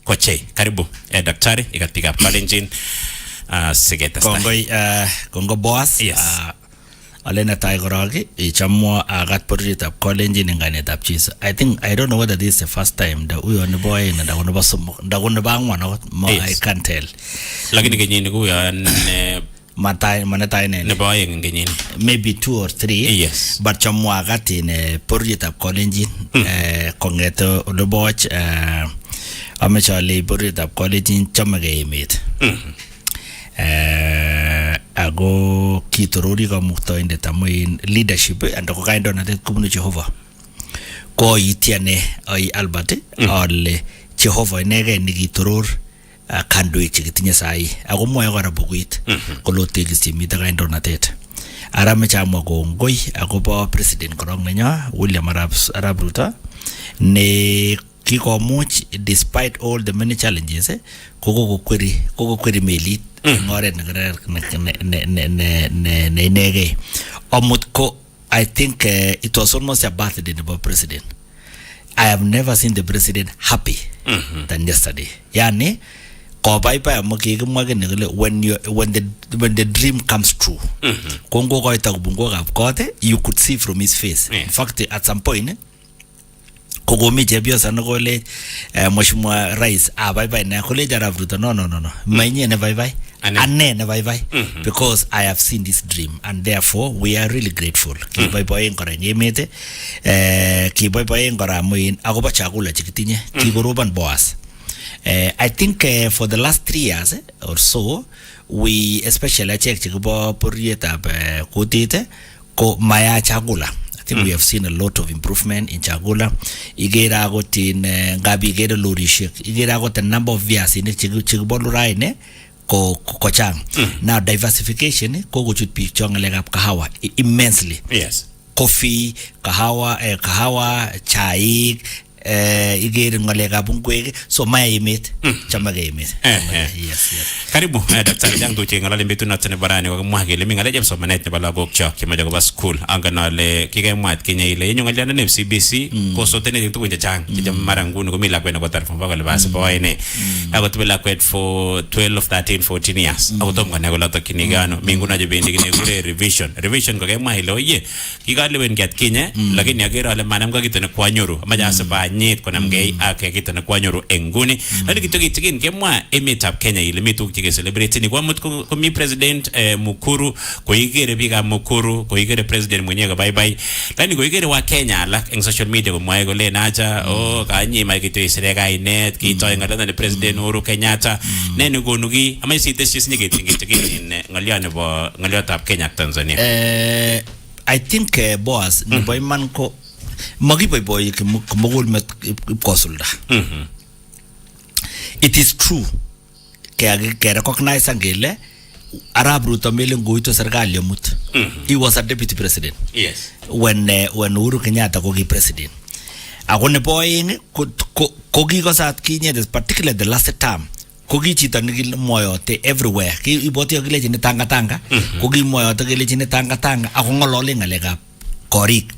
Koche, karibu daktari ikatika Kalenjin sigeta Kongo boss. Yes. Alena tai gorogi ichamwa agat porjit ab Kalenjin nganet cheese. I don't know whether this is the first time that we on the boy na dagono basum dagono bangwan I can't tell. Lakini kenyini ku ya manatai ne boy ngenyini maybe 2 or 3. Yes. But chamwa agat in porjit ab Kalenjin kongeto the boy amechale porjit ab Kalenjin chamage emet. Ago kitorori ka muktoindet amuin leadership and ko kaindonatet kubunu Jehova ko itiane ai Albert ale Jehova inege nikitoror kandoik chekitinye sai ago moyo kora bukuit kolote kisimita kaindonatet arame chamwa kongoi agobo president korong nenya William Arap Ruto ne kikomuch despite all the many challenges koko kweri melit ngoret ne inege omut ko I think it was almost a birthday of the president. I have never seen the president happy than yesterday. Yani ko bye amukikimwa kene when the dream comes true. Kongo ko itakubungo kap kote you could see from his face. In fact at some point kogomi chebiosa no kole mheshimiwa rais bye na kole Arap Ruto no mainye ne bye ane ne bye because I have seen this dream and therefore we are really grateful ki bye ngora nyemete ki bye ngora muin agoba chakula chikitinye ki goroban boas. I think for the last 3 years or so we especially check chikibo poriet ab kutite ko maya chakula. I think we have seen a lot of improvement in chakula. Igera got in Gabi get a lorishik. Igera got a number of vias in Chigboluraine ko chang. Now diversification ko should be chong legap kahawa immensely. Yes. Coffee, kahawa, chai, igere ngolega bungwe so maya imit chamage imit. Yes. Karibu daktari jang tu chenga lale mbitu natane barani wa mwagele mingale jam somanet ne bala gokcha kimaja go school angana le kige mwat kinya ile nyonga jana ne CBC ko sotene tu kunja jang kijam marangunu ko mila kwena ko tarfa ba le base boy ne ago tubela kwet for 12 13 14 years ago tom ngane ko lato kinigano minguna je bendi kine kure revision ko kema ile oye kigale wen gat kinya lakini agera le manam ka kitene kwa nyoro amaja saba nyet ko namgei ake kitene kwa nyoro enguni hadi kitoki tikin kemwa emetap Kenya ile mitu ke celebrate ni kwa mtu ko mi president Mukuru ko igere biga Mukuru ko igere president mwenyewe bye tani ko igere wa Kenya la en social media ko mwaego le naja kanyi ma kito isireka inet kito ngala na president Uhuru Kenyatta nene gonugi ama site sisi nyike tingin ngaliane bo ngaliotap Kenya Tanzania. I think boss ni boy man ko magi boy ke mogol met kosulda. It is true ke recognize angele Arab Ruto mele ngoito serikali yomut. He was a deputy president. Yes. When Uhuru Kenyatta ko ki president. Ako ne poing ko ki ko sat kinye, particularly the last term. Ko ki chito ni moyote everywhere. Ki iboti ko kile chine tanga. Ko ki moyote kile chine tanga. Ako ngolole ngaleka korik.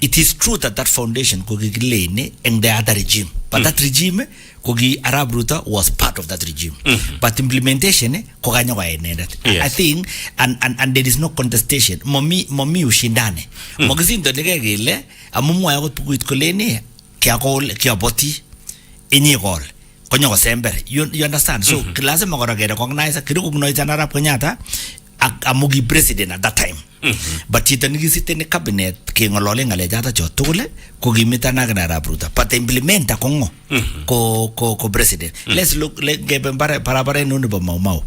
It is true that foundation ko ki kile ne in the other regime. But that regime Kogi Arab Ruto was part of that regime. But implementation ko kanya kwa I think and there is no contestation. Momi ushindane. Mogizindo negegele amumu ayo pukuit koleni kia boti inye gol. Konyo sember. You understand? So lazima ko recognize kiruko kuno itana Arab Kenyatta amugi president at that time. But chita nigisite ne cabinet ke ngolole ngale jata chotule ko gimita na Arab Ruto but implementa kongo ko president. Let's look get para nundu ba mau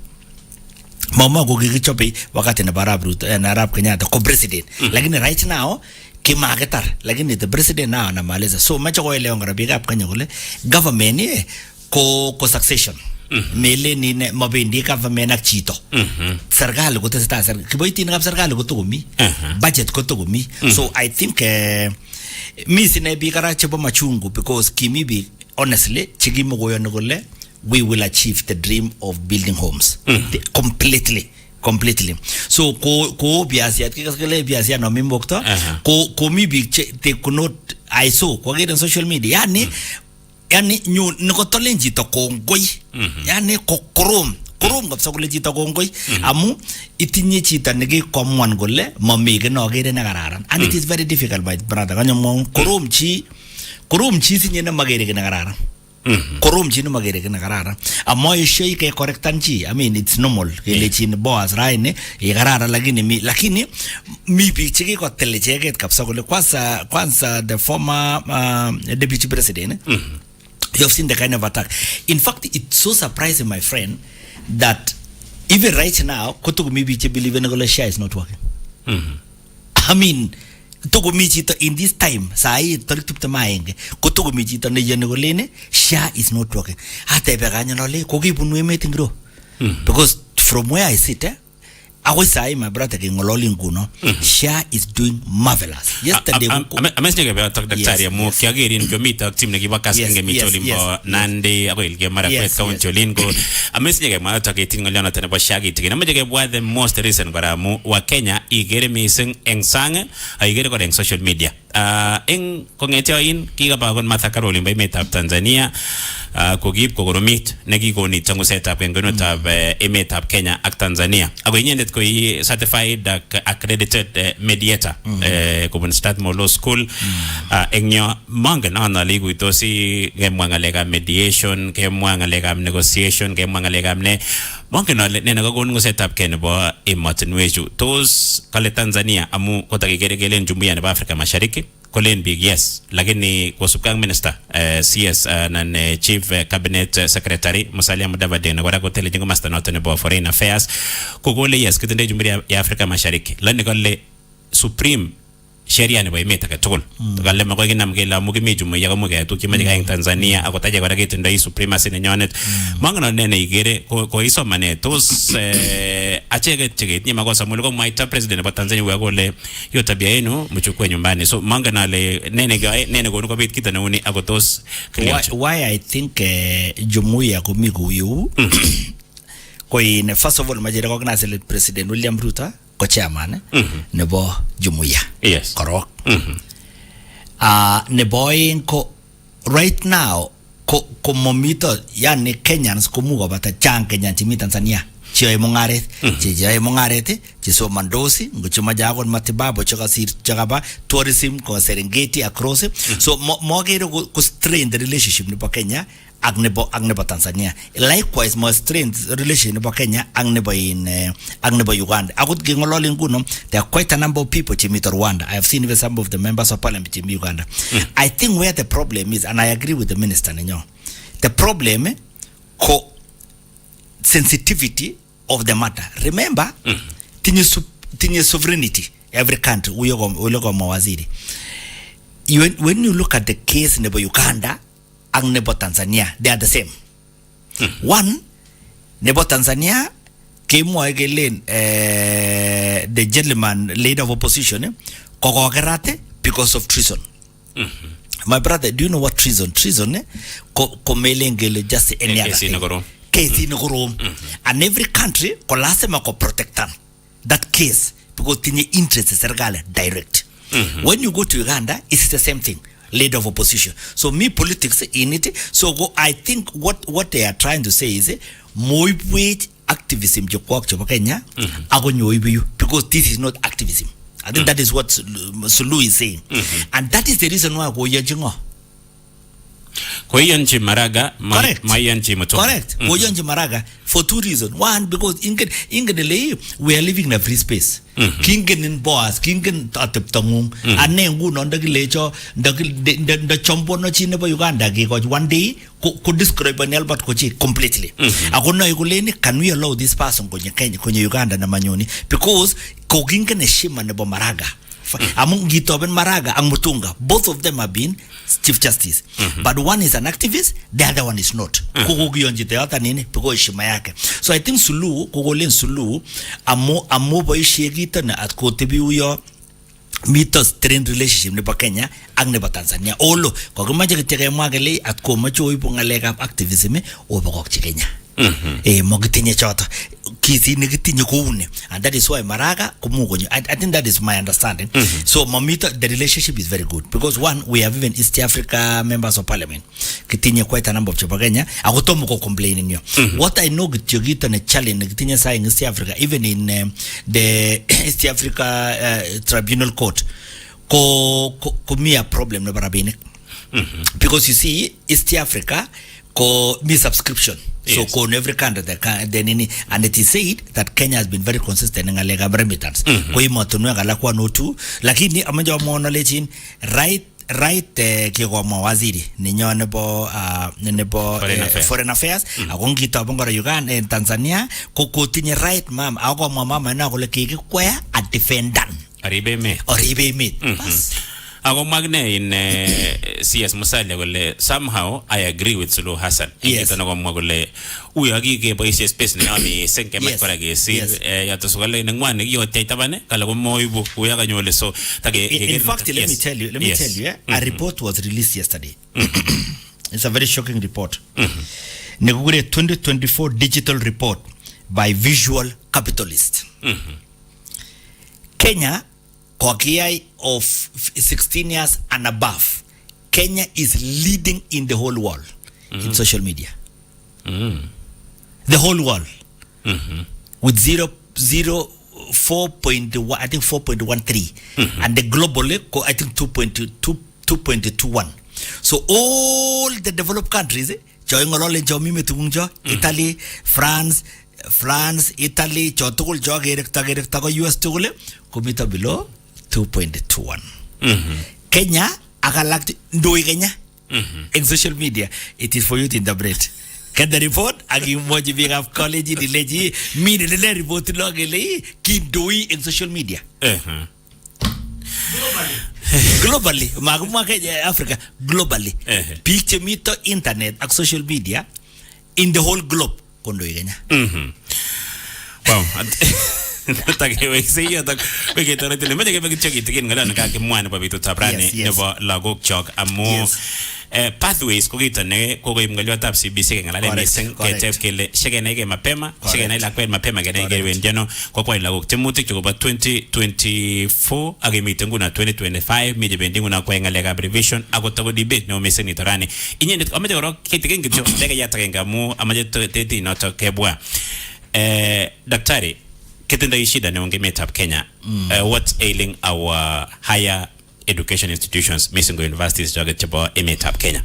ko gigichope wakati na Arab Ruto na Arab Kenyatta ko president. Lakini right now kimagetar lakini the president now na maleza. So macho ko leo ngara big up kanya kule government ko succession. Mele ni mabindi government ak chito. Serikali ko testa serikali. Kiboiti na serikali ko tugumi. Budget ko tugumi. So I think mi sine bi kara chebo machungu because kimi bi honestly chigimo go yonogole we will achieve the dream of building homes. Completely. So ko biasia kikasele biasia no mimbokto ko mi bi te kunot ISO ko get on social media yani nyu nikotole njito kongoi yani kokorom kabisa kule jito kongoi amu itinye chita niki komwan gole mamige no gere na kararan and it is very difficult my brother kanyo mo korom chi sinye na magere na kararan korom chi na magere na kararan amo ishoi ke correctan chi I mean it's normal kele chi ni boas raine e kararan lakini mi pichiki ko telecheket kabisa kule kwanza the former deputy president you have seen the kind of attack. In fact, it's so surprising, my friend, that even right now, Kotogumibi believe in share is not working. I mean, Togomichito in this time, Sai Tortupta Maeng, Kotogumichito Nejanogolene, share is not working. Hata Beganole, Kogi Bunwe meeting grow. Because from where I sit, I was saying, my brother, Shah is doing marvelous. Yesterday, amesnya ke tak daktari mo kiagirin ko mita tim nagi bakas nge mitolin bo nande ako ilge mara kwet ka uncholin ko amesnya ke ma tak itin ngaliana tane ba shagi tigina ma jege the most recent bara mo wa Kenya igere mising engsang igere ko eng social media eng kongetio in kiga ba kon Martha Karoli ba metap Tanzania ko gib ko goromit nagi ko ni tango setup en gono tab emetap Kenya ak Tanzania ako inyendet ko certified accredited mediator ko start mo law school enyo manga na ligu itosi gemwanga lega mediation gemwanga lega negotiation gemwanga lega ne manga na ne nagagon ngo setup ken bo imatinweju tos kale Tanzania amu kotakigere njumuiya ne Afrika Mashariki Colin Big yes lakini kwa subkang minister CS nan chief cabinet secretary Musalia Mudavadi na kwa tele jingo master note ne bo foreign affairs kugole yes kitende jumuiya ya Afrika Mashariki lani kale supreme sheria ne boimeta ka tol galle ma ko ginam ke la mugimi jumuiya ko muge to kimaji ka Tanzania akotaje kwa kitu ndai supremacy ne nyonet mangana ne igere ko iso mane tos achege ni makosa muliko mwaita president wa Tanzania wa gole yo tabia yenu mchukue nyumbani so mangana le nene ko bit kita na uni agotos why I think jumuiya ko migu yu ko in first of all majira ko na select president William Ruto ko chairman nebo jumuiya yes korok nebo ko right now ko momito yani Kenyans ko mugo bata chang Kenyan chimi Tanzania chiyo mongaret chiso mandosi nguchuma jagon matibabu chakaba tourism ko Serengeti across so mogero ko strain the relationship ni Kenya ak nebo Tanzania likewise mo strain relation ni Kenya ak nebo Uganda akut gingolole nguno there are quite a number of people chimi Rwanda I have seen even some of the members of parliament chimi Uganda I think where the problem is and I agree with the minister ninyo the problem ko sensitivity of the matter. Remember, tinye sovereignty every country. Uyogo mawaziri. When you look at the case nebo Uganda and nebo Tanzania, they are the same. One, nebo Tanzania kemwoe kelen the gentleman leader of opposition kokokerate because of treason. My brother, do you know what treason? Treason komelen gele just any other thing. Case in Gorom. And every country kolasema ko protectan that case because tinye interest serikali direct. When you go to Uganda, it's the same thing. Leader of opposition. So me politics in it. So I think what they are trying to say is moibwage activism jokwak chopa Kenya agonyoibu because this is not activism. I think that is what Sulu is saying. And that is the reason why go yajingo. Koyanchi Maraga, Mayanchi Moto. Correct. Koyanchi Maraga for two reasons. One, because we are living in a free space. Kingen in Boas, Kingen Tataptamum, and then would on the lecho, the chompo no chinaba Uganda, because one day could describe an Albert Kochi completely. Can we allow this person Konya Uganda Namanyoni? Because Kogingan is Shima Nebo Maraga. Among Gitob and Maraga and Mutunga, both of them have been Chief Justice. But one is an activist, the other one is not. So I think Sulu, Kogolen Sulu, amo boy shegitana at Kotebuyo meter strained relationship ne Kenya ang ne Tanzania. Olo, Kogumaja Magale at Komacho Ipungalega activism over Kenya. Mogitinya chota kisi negitinya kuune, and that is why Maraga kumugonyo. I think that is my understanding. So Mamita, the relationship is very good because one, we have even East Africa members of parliament kitinya quite a number of chopaganya agotomo ko complaining yo. What I know gitugita na challenge negitinya sa in East Africa, even in the East Africa Tribunal Court ko me a problem na barabine because you see East Africa ko me subscription. So in every country and it is said that Kenya has been very consistent in alega remittance. Kwa imo tunua galakwa no tu, lakini amanja mwana lechin right kiko mawaziri ninyo nebo foreign affairs agongi to bongora Uganda and Tanzania ko tinye right mama ako mama na ko leki kwa a defendant Oribe me. Ako magne in CS Musalia gole somehow I agree with Sulu Hassan. Yes. Ito nako magole uyagi ke boise space ni ami senke matparage si ya to sugale nangwan yo taitabane kala ko moibu uyaga nyole so tage. In fact, let me tell you, a report was released yesterday. It's a very shocking report. Negure 2024 digital report by Visual Capitalist. Kenya Kokiai of 16 years and above, Kenya is leading in the whole world in social media. The whole world with 4.1, I think 4.13, and the globally, I think 2.21. So all the developed countries, Italy, France, Italy, US kumita below 2.21. Kenya, agalakti ndoi Kenya. In social media, it is for you to interpret. Can the report? Agi moji big of college in the legi me the report logele keep doing in social media. Globally, maguma Kenya Africa globally. Picture meter internet and social media in the whole globe kondo Kenya. Wow. Take we see you tak we get to the me ke cheki tikin ngala ka ke mwana pa bitu tabrani nebo lagok chok amo pathways ko kita ne ko imngalwa tap CBC ngala le misen ke tep kele shegene ke mapema shegene la kwel mapema ke ne wenjano ko kwa lagok temuti ko ba 2024 agimite nguna 2025 mi debendi nguna kwa ngale ka revision agotago debate no misen itorani inyende amaje ko kitikin gityo tege ya takenga mu amaje tete no to kebwa daktari Ketenda ishida ne ongeme Kenya. What's ailing our higher education institutions, missing universities joget chabo emetap Kenya.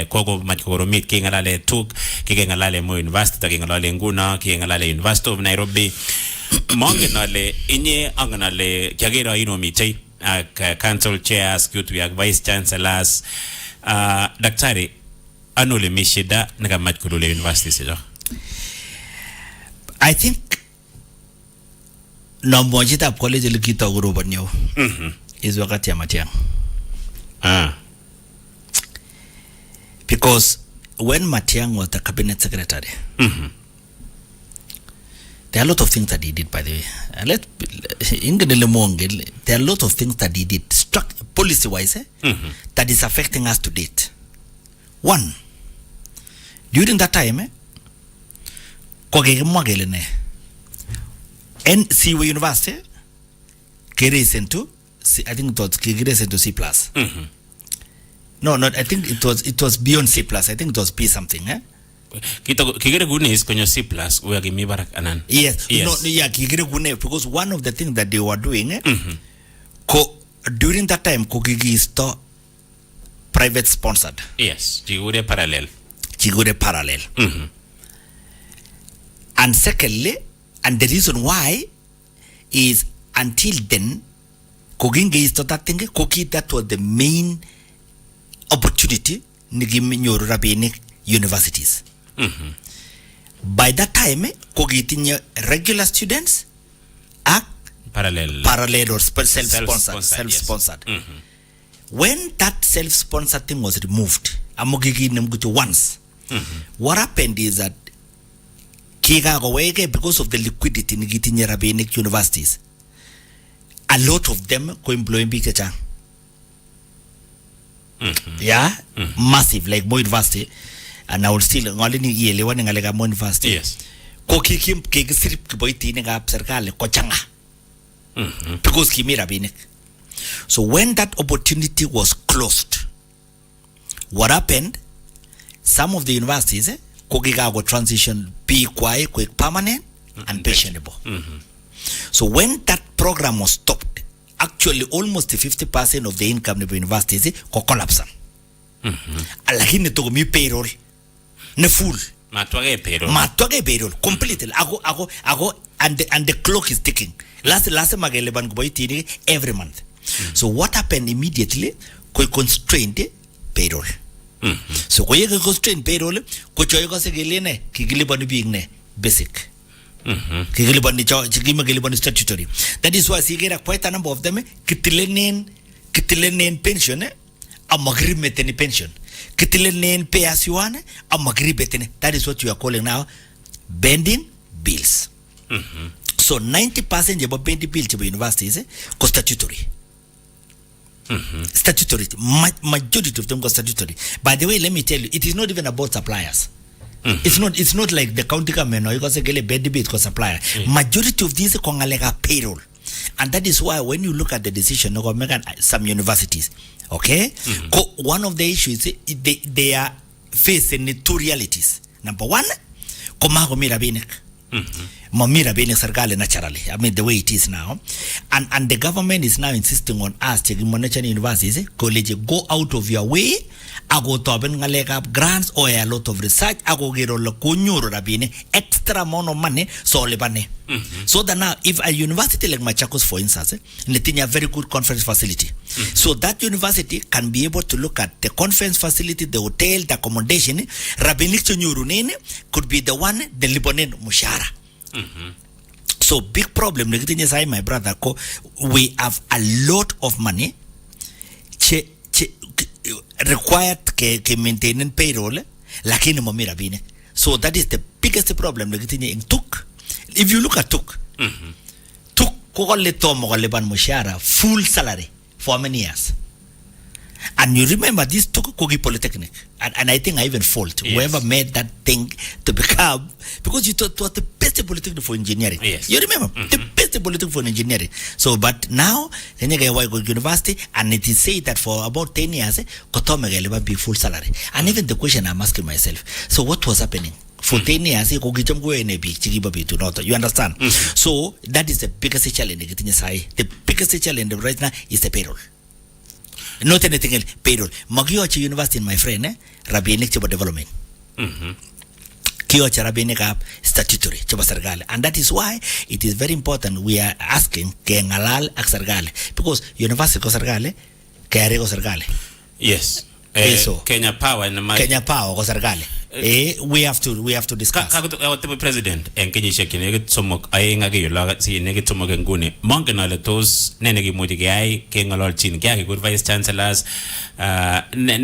Kogo machikoro meet kingalale tuk, kingalale mo university, kingalale nguna, kingalale University of Nairobi. Mongenale inye anganale kiagira ino mitei council chairs, kutu vice chancellors. Daktari anole mishida naga machikoro le universities jo. I think no mojita college likita guruba nyo is wakati ya Matiang. Because when Matiang was the cabinet secretary, There are a lot of things that he did, by the way. There are a lot of things that he did, policy-wise, that is affecting us to date. One, during that time, NCW University, I think it was C+. No, I think it was beyond C+. I think it was B something. Kigere gune is konyo C+, where give me barak anan. Yes. No, yeah, kigere gune, because one of the things that they were doing, during that time, Kogigi is private sponsored. Yes, Chigure parallel. And secondly, and the reason why is until then, Koginge is that thing, Kogi, that was the main opportunity in rabbinic universities. By that time, Kogi tinha regular students are parallel or self-sponsored. When that self-sponsored thing was removed, once, what happened is that because of the liquidity in rabbinic universities, a lot of them go employ big massive, like Mo University, and I will still only yearly one in Mo University. Yes. Because Kimi rabbinic. So when that opportunity was closed, what happened? Some of the universities, Kogiga go transition be quiet, quick, permanent, and pensionable. So when that program was stopped, actually almost 50% of the income of the universities collapsed. Lakini to me payroll, ne full. Matwage payroll completely. And the clock is ticking. Last mageleban goboiti every month. So what happened immediately? Ko constrained payroll. So ko yega constrained payroll, ko choyego segelene kigilibani being ne basic. Kigilibani statutory. That is why sigera quite a number of them kitilenen pension a magri meteni pension. Kitilenen pay as you want a magri betene. That is what you are calling now bending bills. So 90% of bending bills to universities go statutory. Statutory. Majority of them go statutory. By the way, let me tell you, it is not even about suppliers. It's not like the county government or you can say bed bit supplier. Majority of these kongalega payroll. And that is why when you look at the decision of some universities, okay, one of the issues they are facing two realities. Number one, komago mirabinek. Mamira being sargale naturally. I mean the way it is now. And the government is now insisting on us taking monetary universities, college, go out of your way, I go to up grants or a lot of research, I go get all the extra amount of money, so lebane. So that now if a university like Machakos, for instance, they have a very good conference facility. So that university can be able to look at the conference facility, the hotel, the accommodation, rabbinic could be the one, the Libanon Mushara. So big problem, my brother, we have a lot of money required to maintain payroll, lakini momira bine. So that is the biggest problem in Tuk. If you look at Tuk, Tuk kokole tomo leban mushara full salary for many years. And you remember this took Kogi Polytechnic, and I think I even fault whoever made that thing to become, because you thought it was the best polytechnic for engineering. Yes. You remember the best polytechnic for engineering. So, but now then you go to university, and it is said that for about 10 years, Kotomega be full salary. And even the question I'm asking myself: so what was happening? For 10 years, you understand? So that is the biggest challenge. The biggest challenge right now is the payroll. Not anything else, payroll. Magiocha University, my friend, rabbinic chiba development. Kiocha rabbinic app statutory chiba sargale. And that is why it is very important we are asking ke ngalal ak sargale. Because university ko sargale, kaya ko sargale. Yes. peso Kenya Power na Kenya Power kwa serikali we have to discuss ka president en kenyisiek chenekit somok aeng ak kilo si nekit somok nguni mongen ale tos ne nekimuchi keyai keng'ololchin kekur vice chancellors ne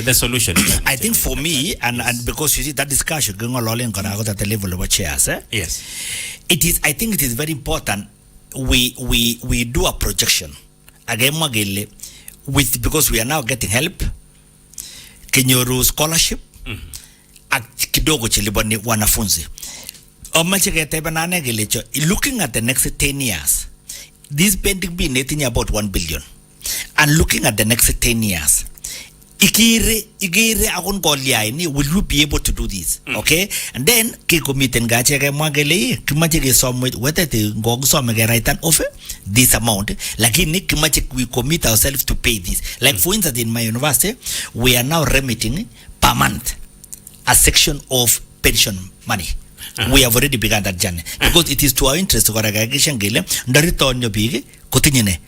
the solution. I think for me and because you see that discussion going on at the level of our chairs yes, I think it is very important we do a projection again magele with because we are now getting help kenyoru scholarship ak kidogo cheliboni wanafunzi omache keteba nane gelecho looking at the next 10 years this pending be nothing about 1 billion and looking at the next 10 years igire akon goliaini will you be able to do this okay and then kikomiten gache ke mwagele kimache ke some whether the ngog some ke right off this amount lakini kimache we commit ourselves to pay this like for instance in my university we are now remitting per month a section of pension money. We have already begun that journey because it is to our interest to aggregation gele ndaritonyo big kutinye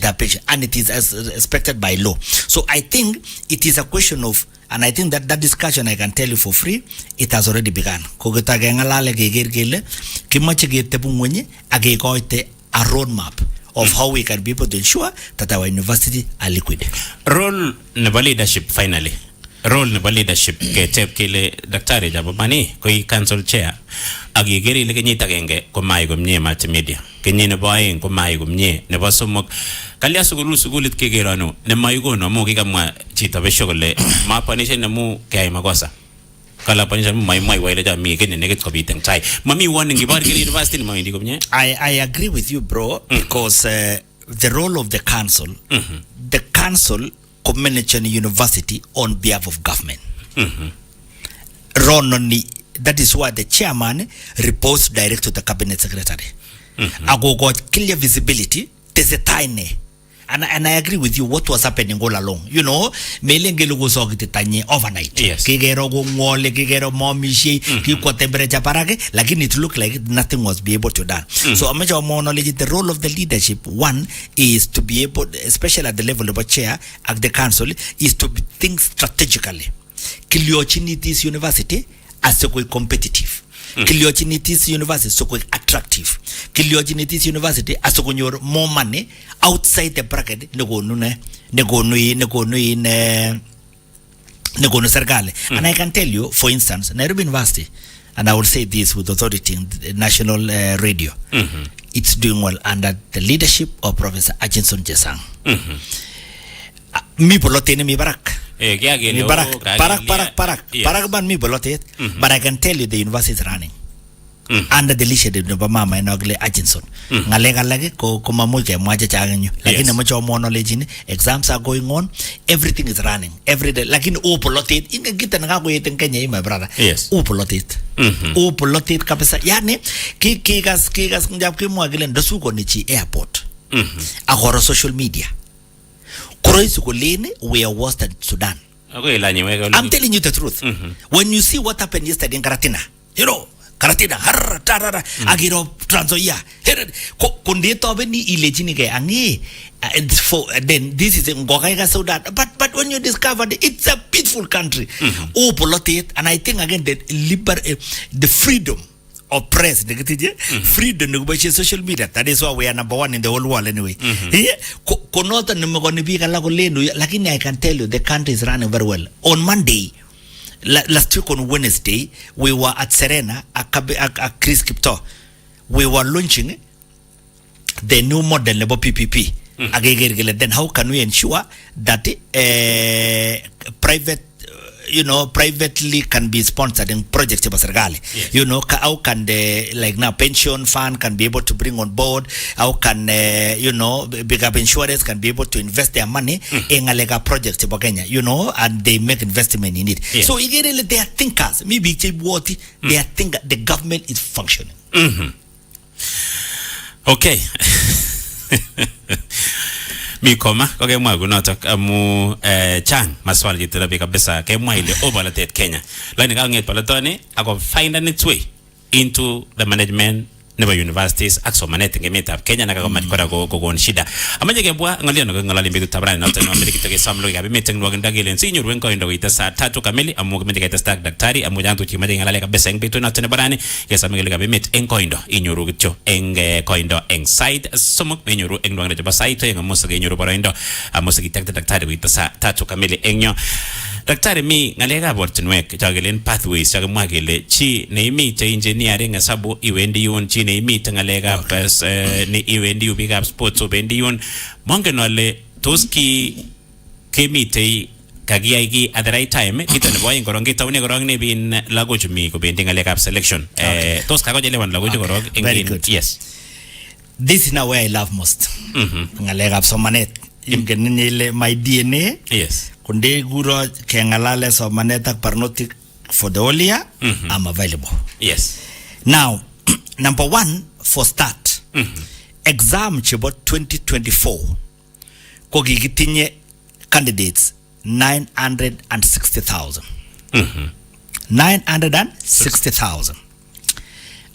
that pension and it is as expected by law. So I think it is a question of, and I think that discussion I can tell you for free, it has already begun. Kogeta gengalale geger gele kimache getebungwenye agegoite a roadmap of how we can be able to ensure that our university are liquid. Role never leadership finally. Role never leadership ketep kile daktari Jabobani koi council chair agigeri ile kenyita genge komai komnye multimedia kenye nebo aeng komai komnye nebo somok kalya sugulit kegerano ne mayigono mo kikamwa chito besho kole mapanishe nemu kayai makosa kala panisha mu mai wile ja mi kenye nekit kobiten tai mami warning ibar kile university ni maindi komnye. I agree with you bro because the role of the council the council manage a university on behalf of government. That is why the chairman reports direct to the cabinet secretary. I got clear visibility. There's a tiny. And I agree with you what was happening all along. You know, melengelo go tanye overnight. Yes. Kigero go ngole, kigero momishi, kiko temperature parage, lakini it looked like nothing was be able to done. So I'm sure more knowledge the role of the leadership one is to be able, especially at the level of a chair at the council, is to think strategically. Kiliochinitis University as a competitive. Kiliochinitis University so attractive. Kiliochinitis University as a more money outside the bracket and I can tell you for instance Nairobi University, and I will say this with authority in the national radio, it's doing well under the leadership of Professor Atkinson Jesang. Mi bolote mi barak. Parak ban mi bolote, but I can tell you the university is running under the leadership of Mama and Ogle Atkinson. Ngalega lage ko mamuke mwaje chaganyo. Lakini mucho more knowledge in exams are going on, everything is running every day. Lakini upolote inga kita ngako yeten Kenya my brother. Yes. Upolote. Upolote kabisa. Yani kigas njab kimwagile ndosuko nichi airport. Agora social media. We are worse than Sudan. I'm telling you the truth. When you see what happened yesterday in Karatina, you know, Karatina, Agiro, Transoya, Kundito Beni, Ilejinike, Angi, then this is in Gogaiga Sudan. But when you discover it's a peaceful country, and I think again the freedom of press, freedom to social media. That is why we are number one in the whole world anyway. I can tell you the country is running very well. On Monday, last week on Wednesday, we were at Serena, at Chris Kipto. We were launching the new model about PPP. Then how can we ensure that privately can be sponsored in projects of Sergali? Yes. You know, how can the, like now, pension fund can be able to bring on board? How can, big up insurance can be able to invest their money in a lega project of Kenya, and they make investment in it. Yes. So, they are thinkers. Maybe they are think the government is functioning. Okay. Mi koma koke mwa gunotok amu chang maswali jitirabi kabisa ke mwa ile overlated Kenya. Lani ka nget palatoni ako find its way into the management nebo universities ak somanet eng emetab Kenya na kakomach kora kokon shida. Amache kebwa ng'alyo no ng'alali betut tabrani noton no Amerika toke sam logi emet eng nwakindo kelen sinyoru eng koindo koite saa 3 kamili amu kemeche ketesta ak daktari amu jantu chimache ng'alale kabisa eng betut noton nebo rani kesame kele emet eng koindo inyoru kityo eng koindo eng side somok inyoru eng nwakindo chebo side eng amu kenyoru boroindo amu sikitakte daktari koite saa 3 kamili eng yo. Daktari mi ngalekab ortinwek chakelen pathways chakimwa kele chi neimite engineering hesabu iwendi yun, chi neimite ngalekab iwendi yu bikab sports ubendi yun. Mongen ole tos kemite kakiyai ki at the right time kito nebo aeng korong kitaune korong nebin lagochu mi kobendi ngalekab selection. Tos kakochelewan lagochu korong eng yes. This is now where I love most. Ngalekab somanet. Ingen ile my DNA. Yes. Kunde guro kengalale somanet ak parnotik for the whole year. I'm available. Yes. Now, number one, for start, exam chebo 2024 ko gigitinye candidates 960,000. 960,000.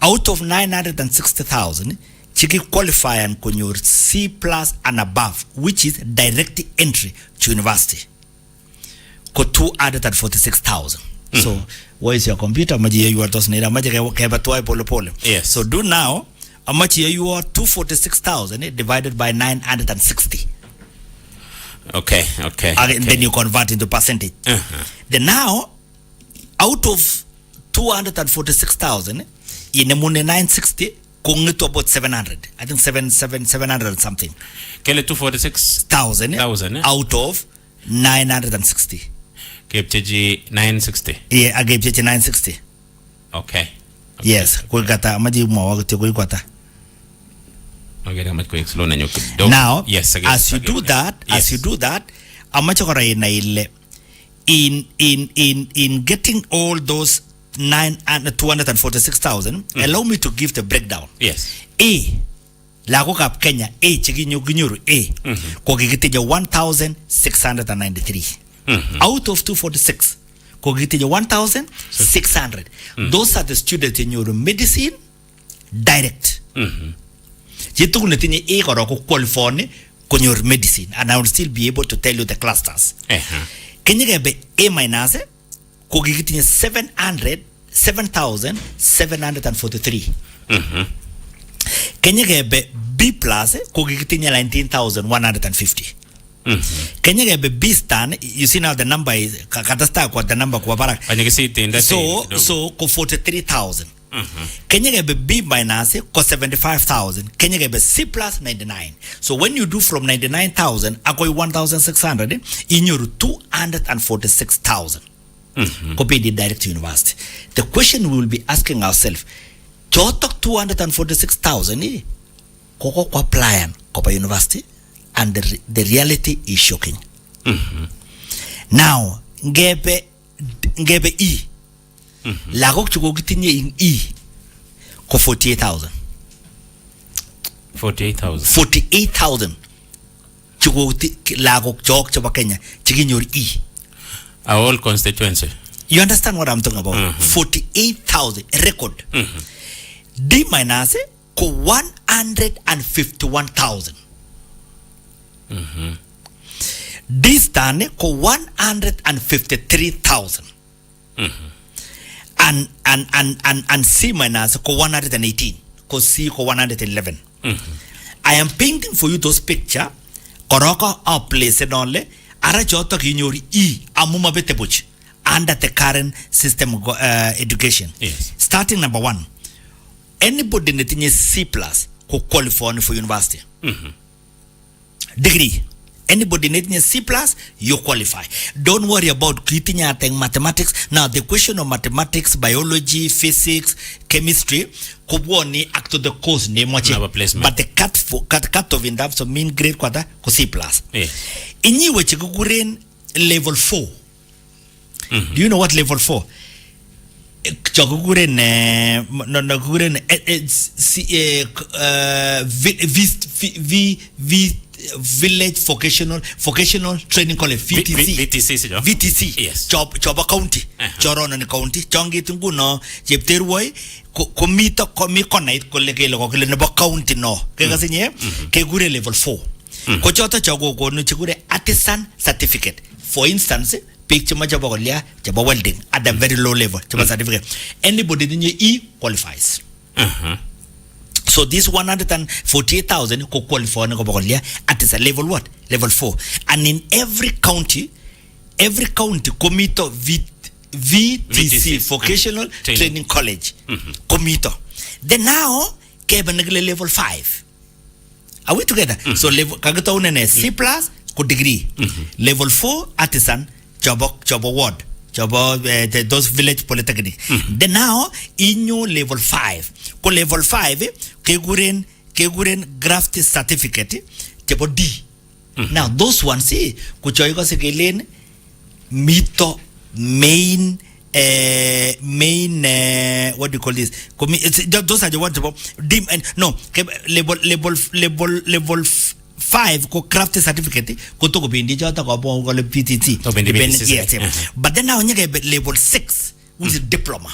Out of 960,000, chiki qualify and konyor C+ and above, which is direct entry to university. Ko 246,000. So, what is your computer? Maji you are tos nira maji keba tuai pole pole. Yes. So do now. How much you are 246,000 divided by 960. Okay. And then you convert into percentage. Then now, out of 246,000, in Mune 960, going to about 700. I think 700 something. Kele 246,000 out of 960. Gepcheji 960. Yeah, I gave you 960. Okay. Yes, kulgata maji mwa kulgata. Now, yes, as you do that, in getting all those 246,000, allow me to give the breakdown. Yes. A, lago kap Kenya, A chiginyuru A, kogigitija 1,693. Out of 246, kogigitija 1,600. Those are the students in your medicine direct. Jitu kunetinye A koroko qualify kon your medicine, and I will still be able to tell you the clusters. Kenya gebe A minus kogigitinye 7,743. Kenya gebe B plus kogigitinye 19,150. Kenya gebe B stand, you see now the number is katasta kwa the number kwa barak. So ko 43,000. Kenya gebe B minus ko 75,000. Kenya gebe C plus 99. So when you do from 99,000 akoi 1,600 in your 246,000. Copy the direct to university. The question we will be asking ourselves, chotok 246,000 koko kwa apply kopa university, and the reality is shocking. Now ngebe E. Lagok chuko gitinye in E ko 48,000. 48,000. Chuko lagok chok chapa Kenya chiginyor E. A whole constituency. You understand what I'm talking about? 48,000 record. D minus ko 151,000. D stand ko 153,000. And C minus ko 118. Ko C ko 111. I am painting for you those picture. Koroko are placed only. Ara chotok inyori E amuma betebuch under the current system of education. Yes. Starting number one, anybody netinye C plus who qualify for university. Degree. Anybody netinye C plus, you qualify. Don't worry about kritinya mathematics. Now the question of mathematics, biology, physics, chemistry, kubwoni act to the course name but the cut of in terms of mean grade quarter ko C plus. Yes. Inyi weche kukuren level 4. Do you know what level 4? Chokukuren village vocational training college VTC yes choba county chorona ni county chongit nguno chepterwoi komito komi konait kole kele kokile nebo county no kekasinye kegure level 4 ko choto chogo konu chigure artisan certificate for instance pick chamacha bokolia chaba welding at a very low level chaba certificate anybody in qualifies so this 148,000 could qualify at a level what? Level 4. And in every county commito VTC vocational training college. Commito. Then now kebanagile level 5. Are we together? So level kagata unene C+ ko degree. Level 4 artisan job award. Those village polytechnic. Then now in your level 5. Ko level 5 keguren graft certificate jabo D. Now those ones see kuchoiko sekelen mito main what do you call this? Those are the ones about dim and no level 5 ko craft certificate ko to ko bindi jota ko bo ko le PTT yes. But then now nyege level 6 which is diploma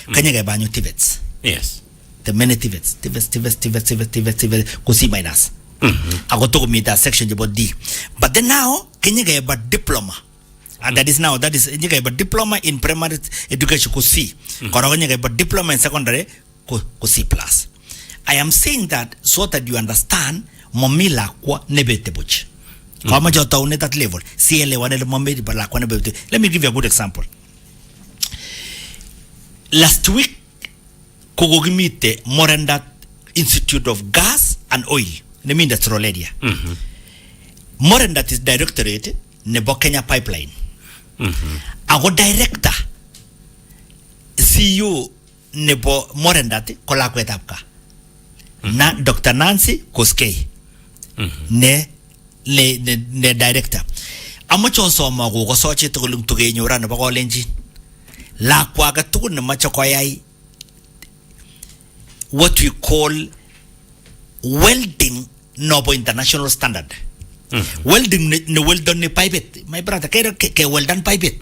kanyege banyo TVETs yes the many TVETs ko C minus ago to ko mita section about D. But then now kanyege about diploma and that is nyege about diploma in primary education ko C ko kanyege about diploma in secondary ko C+. I am saying that so that you understand momila kwa nebete buch. Kama jota une that level. CLA one le momedi bala kwa nebete. Let me give you a good example. Last week kogogimite Morandat Institute of Gas and Oil. Nemi industrial area. Morandat is directorate nebo Kenya Pipeline. Ago director CEO nebo Morandat kola kwetapka. Na Dr. Nancy Koskei. Ne director amacho so ma go so che to lung to ge nyora na ba ko lenji la kwa ga tu na macho ko yai what we call welding nobo international standard. Welding ne weldon ne pipet my brother ke weldan pipet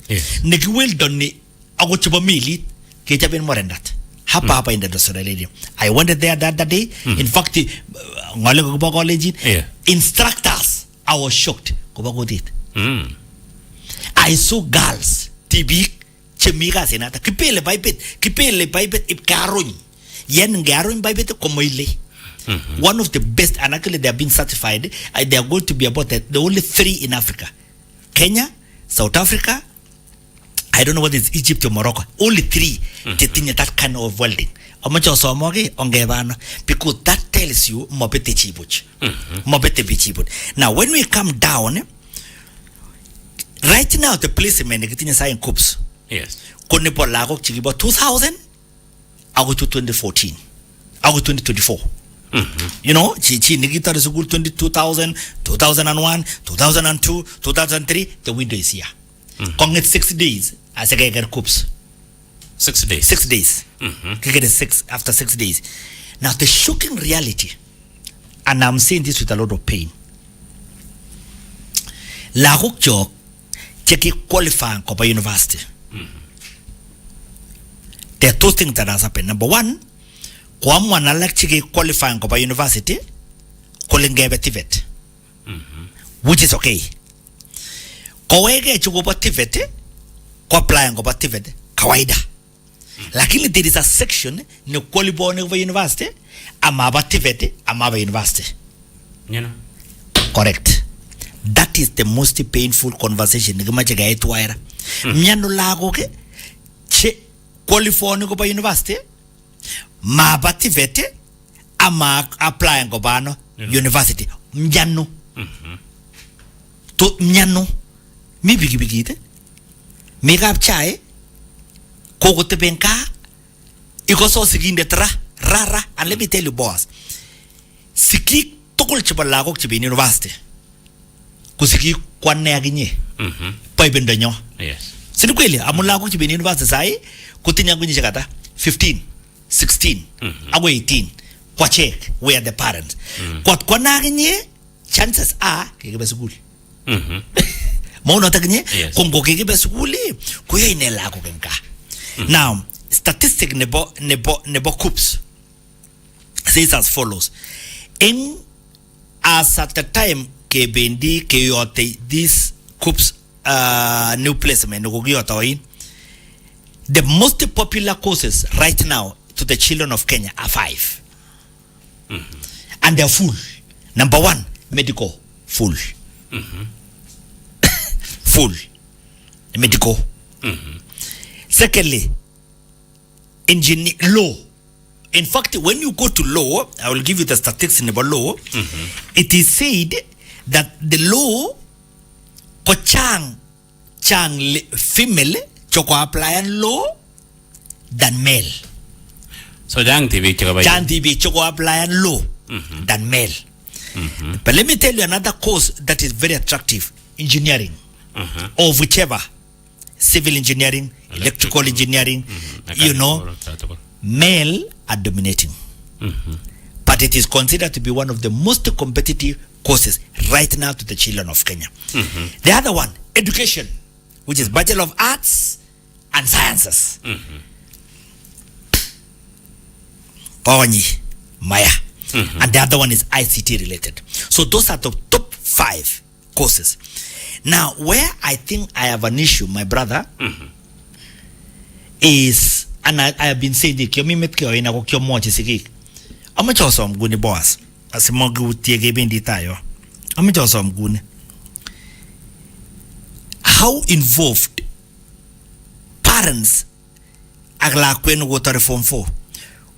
ne ki weldon ne ago chuba mili ke jaben Morandat hapa in the Australia. I went there that day. In fact, instructors, I was shocked. I saw girls, TB, chemiga senata, kipele pipet, ipkarun. Yen garun pipet komoile. One of the best, and actually they have been certified. They are going to be about the only 3 in Africa. Kenya, South Africa, I don't know what is Egypt or Morocco. Only 3 getting that kind of welding. Because that tells you mobete chibuch. Mobete bichibut. Now when we come down, right now the policemen getting sign coops. Yes. Konipo lago chigibo 2000, I go to 2014. I go 2024. You know, Chichi Nigita is good 2000, 2001, 2002, 2003. The window is here. Konget 6 days as a get coops. 6 days. 6 days. Get 6 after 6 days. Now the shocking reality, and I'm saying this with a lot of pain. La Hukjo cheki qualifying Kopa University. There are 2 things that has happened. Number 1, kwa mwana like cheki qualifying Kopa University, kolengebe TVET, which is okay. Kowege chukupa TVET, kwa applying Kopa TVET, kawaida. Lakini there is a section ni qualifying Kopa University, amaba TVET, amaba University. You know? Correct. That is the most painful conversation. Nigamajaga etwaira. Miano lago ke che qualifying Kopa University, maba TVET, ama applying Kopa University. Mjano. To mjano. Mi bigi Megap chai Koko tepenka iko so siginde rara. And let me tell you boss, siki tokol chibalago chibi university kusiki kwane aginye pa ibendanyo. Yes. Sini kweli amulago chibi university sai kutinya gunyi chakata 15 16 ago 18 kwa check we are the parents kwa aginye chances are kikibe sukul. Mauna takinye kongo kikibe sukuli kuya inela kukenka. Now statistic nebo coups says as follows. As at the time kebendi keyote these coups new placement the most popular courses right now to the children of Kenya are 5. And they're full. Number 1, medical, full. Full. Medical. Secondly, engineer, law. In fact, when you go to law, I will give you the statistics about law. It is said that the law ko chang female choko apply law than male. So Chang TV choko apply law than male. But let me tell you another course that is very attractive: engineering, or whichever, civil engineering, electrical engineering. You know, male are dominating. But it is considered to be one of the most competitive courses right now to the children of Kenya. The other one, education, which is Bachelor of Arts and Sciences. Maya. And the other one is ICT related. So those are the top 5 courses. Now, where I think I have an issue, my brother, is, and I have been saying this, I'm also going to boss. As a mogu tiege bendi tayo. I'm also going. How involved parents agla kwen water reform for?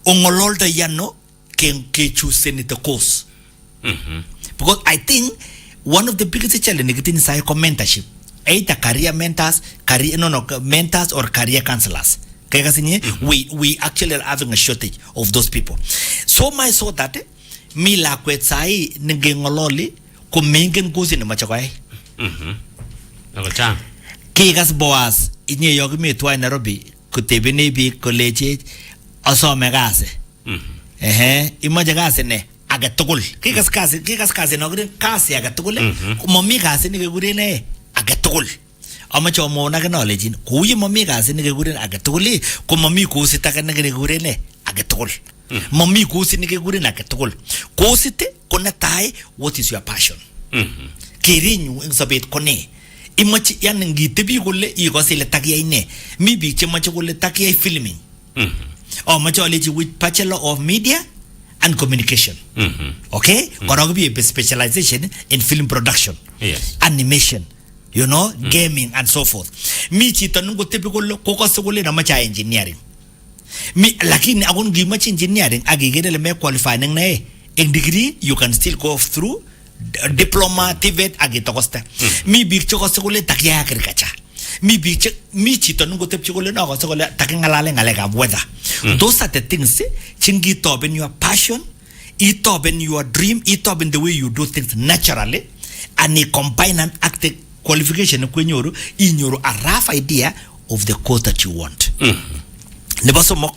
Ongololda yano can choose the course. Because I think one of the biggest challenges in psycho mentorship, either career mentors, mentors or career counselors. We actually are having a shortage of those people. So my so that mi la kwetsai ngengololi ko mengen kuzi ne machakwai. Kigas boas inye yogi mi twa Nairobi kutebene bi college asome gase. Imaje gase ne agatugul. Kigas kase no gure kase agatugul. Momi gase ne gure ne agatugul. Amacho mo na knowledge kuyi mami gase ne gure agatugul. Ko mami kusi taka ne gure ne agatugul. Mami kusi ne gure na agatugul. Kusite kona tai what is your passion? Kirinyu insabet kone. Imachi yan ngitebi gule iko sile takia ine. Mi bi chemacho gule takia filming. Or macho leji with Bachelor of Media and Communication. Okay? Kora be a specialization in film production. Yes. Animation. You know, gaming and so forth. Mi chita nungo typical kokosugule na macha engineering. Mi lakini agun gimachi engineering agigere le me qualify nang na in degree you can still go through diploma TVET agitokosta. Mi big chokosugule takia agriculture. Mi chita nungo typical na kosugule takingalale ngalega weather. Those are the things chingi top in your passion, it top in your dream, it top in the way you do things naturally, and you combine and act qualification in your a rough idea of the course that you want. Nebasomok.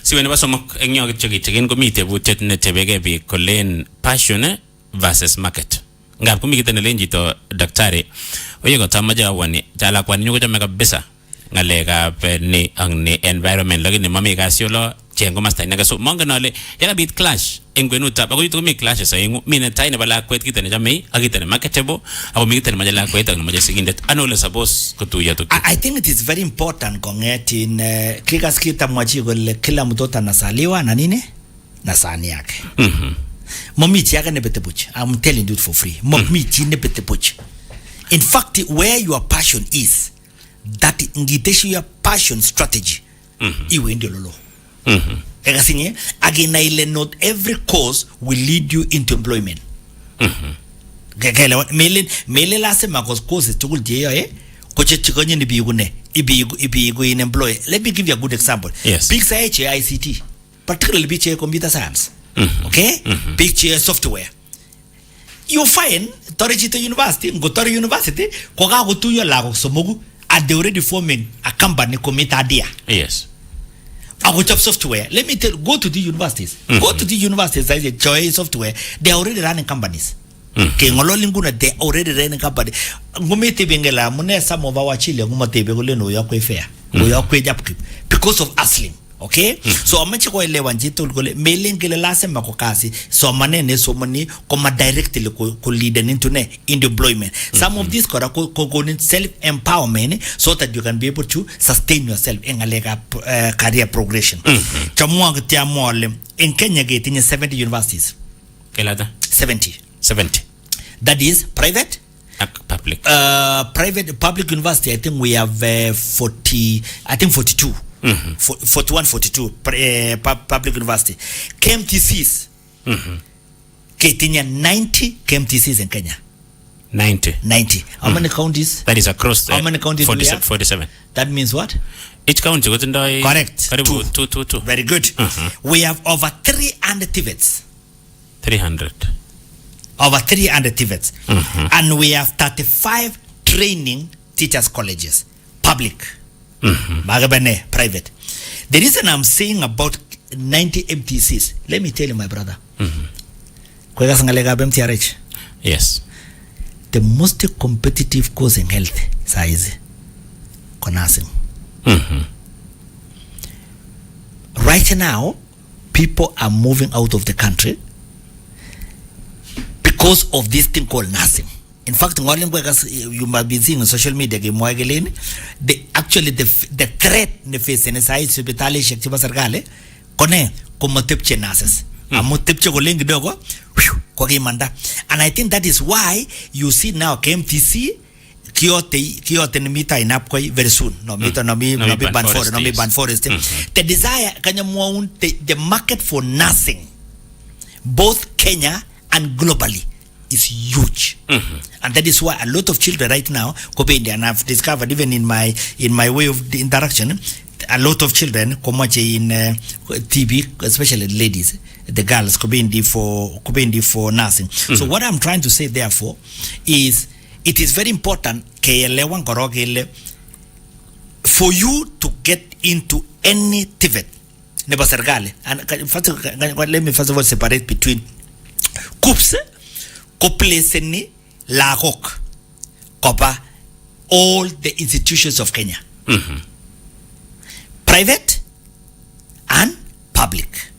Si we nebasomok engyo chegin komite butet ne tebege bi kolen passion versus market. Ngap kumikita ne lenji to daktari. Oye ko tamaja wani jala kwani nyuko jameka kabisa. Ngalega ni ang ni environment lagi ni mami kasyo chengo masta inaga so monga nale yaga bit clash engwenu tap ako yuto mi clash sa ingo mina tay na bala kwet kita na jamay agita na makachebo ako mi kita na majala kwet ang majala sigindet ano la sabos kutuya to. I think it is very important kongeti in kikas kita mwachi gole kila mtoto anasaliwa na nini na sani yake. Momiti yake ne betebuch. I'm telling you for free. Momiti ne betebuch. In fact, where your passion is, that ngiteshi your passion strategy. Iwe ndio lolo. Again, not every course will lead you into employment. Mele la sema course tukul je koche chikonye ni bigune ibi in employ. Let me give you a good example. Yes. Big ICT, particularly big computer science. Okay? Big software. You find Torejito University, Gotori University, koga go to your lago somogu, and they already forming a company commit idea. Yes. I go top software. Let me tell. Go to the universities. Go to the universities. I say joy software. They are already running companies. Ke ngololi nguna they already running company. Ngumiti bingela mune some of our chile ngumatibe kule no yakwe fair. No yakwe japki because of hustling. Okay, so amache ko ile wanjito kule mailing kile lase makokasi so manene so mani koma directly ko lead into ne in deployment. Some of these kora ko self empowerment so that you can be able to sustain yourself in a career progression. Chamwa gtia mole in Kenya getting 70 universities. Kelada 70. That is private. Public. Public university. I think we have 42. 41, 42 public university. KMTCs. Kenya 90 KMTCs in Kenya. 90. How many counties? That is across. How many counties? 47. That means what? Each county goes into. Correct. Two. Very good. We have over 300 TVETs. 300. Over 300 TVETs. And we have 35 training teachers colleges. Public. Private. The reason I'm saying about 90 MTCs, let me tell you, my brother. Yes. The most competitive course in health size nursing. Right now, people are moving out of the country because of this thing called nursing. In fact, you might be seeing on social media, actually the threat in face in size hospitali shekti basargale kone komotepche nurses. Amotepche golengi dogo manda. And I think that is why you see now KMTC kiote ni mita inapkoi very soon. No mita no mi ban forest. The desire the market for nursing both Kenya and globally is huge. And that is why a lot of children right now go India, and I've discovered even in my way of the interaction, a lot of children come in TB, especially ladies, the girls go for nursing. So what I'm trying to say therefore is it is very important for you to get into any TVET. And let me first of all separate between COOPS, Kopleseni, Lagok, Kopa, all the institutions of Kenya. Private and public.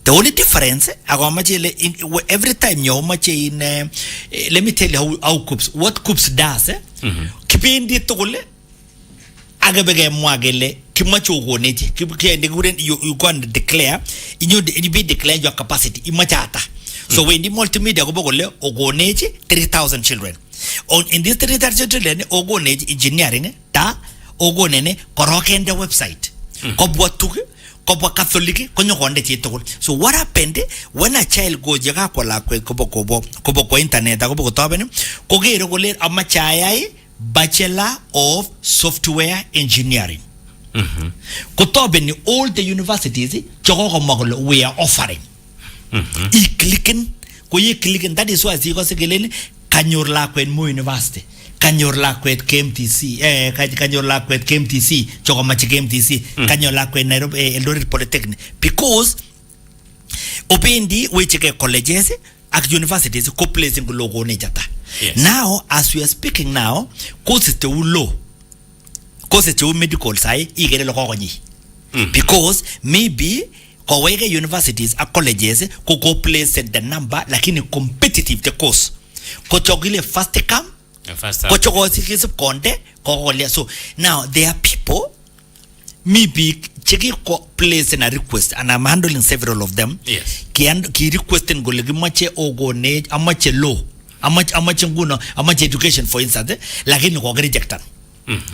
The only difference, every time you're in, let me tell you how COOPS, what COOPS does, Kipindi Tole, Agabege Mwagele, Kimacho Goneti, you go and declare, you declare your capacity, Imachata. So when the multimedia ogonage 3,000 children. In these 3,000 children, ogonage engineering, ogonene korokende website. Kobwa tuke, kobwa Catholic, konyokonde chitokol. So what happened when a child goes jaga kola kobo internet, kobo tobene, kogero gole amachayai Bachelor of Software Engineering. Kotobene all the universities we are offering. Clicking, that is why Kanyor Lakwet Mo University, Kanyor Lakwet KMTC, Kanyor Lakwet KMTC, Chokomachi KMTC, Kanyor Lakwet Nairobi Eldoret Polytechnic, because Opendi which colleges at universities co placing logo nejata. Now, as we are speaking now, courses to law, courses to medical side, because maybe Kowega universities are colleges go place the number like in a competitive the course. Kochogile fast come, so now there are people maybe checking place in a request, and I'm handling several of them. Yes. Ki requesting go much ogonage, how much low, how much education for instance, like in go rejected.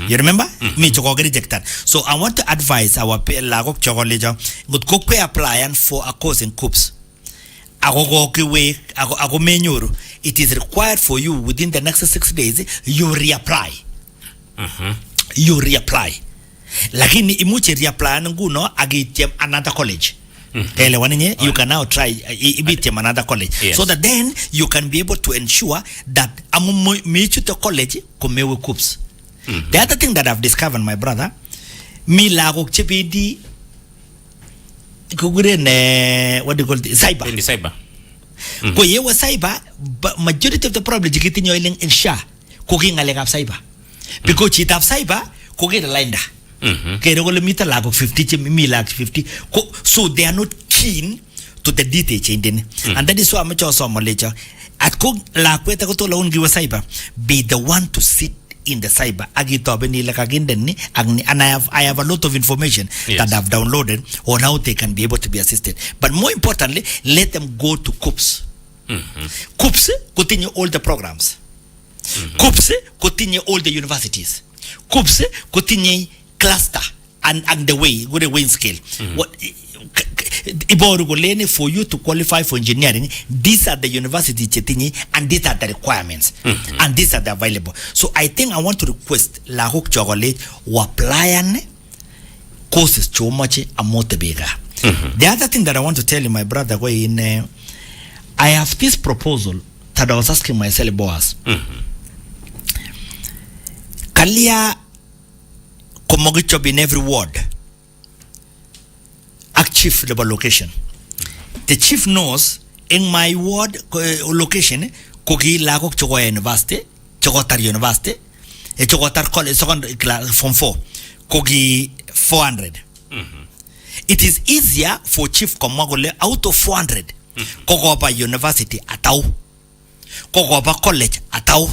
You remember? Me to rejected. So I want to advise our lagok chokoleja would go apply for a course in COOPS. It is required for you within the next 6 days you reapply. You reapply. Lakini imuche reapply nguno agitiam another college. You can now try another college. Yes. So that then you can be able to ensure that meet the college kumewe COOPS. The other thing that I've discovered, my brother, me lagok chepidi kugure ne what do you call it? Cyber. In the cyber. Ko yewa cyber majority of the problem jikitin yo iling insha ko ki ngale kap cyber. Because chitap cyber ko get linda. Kaya ko limita lag 50 mi lag 50. So they are not keen to the detail change. And that is why I'm just on later. At ko la kweta ko to la ungi wa cyber be the one to sit in the cyber agito abeni like again and I have a lot of information that I've downloaded on how they can be able to be assisted. But more importantly, let them go to COOPS. COOPS continue all the programs. COOPS continue all the universities. COOPS continue cluster and the way with the weighing scale. What for you to qualify for engineering, these are the university chetini and these are the requirements and these are the available. So I think I want to request la hook chocolate or apply courses so much amount bigger. The other thing that I want to tell you, my brother, I have this proposal that I was asking myself, boss. Kalia komogi job in every ward. Chief level location. The chief knows in my ward location kogi lagok choko university, chokotar university, chokotar college secondary form 4, kogi 400. It is easier for chief komagole out of 400 kogoba university atau kogoba college atau.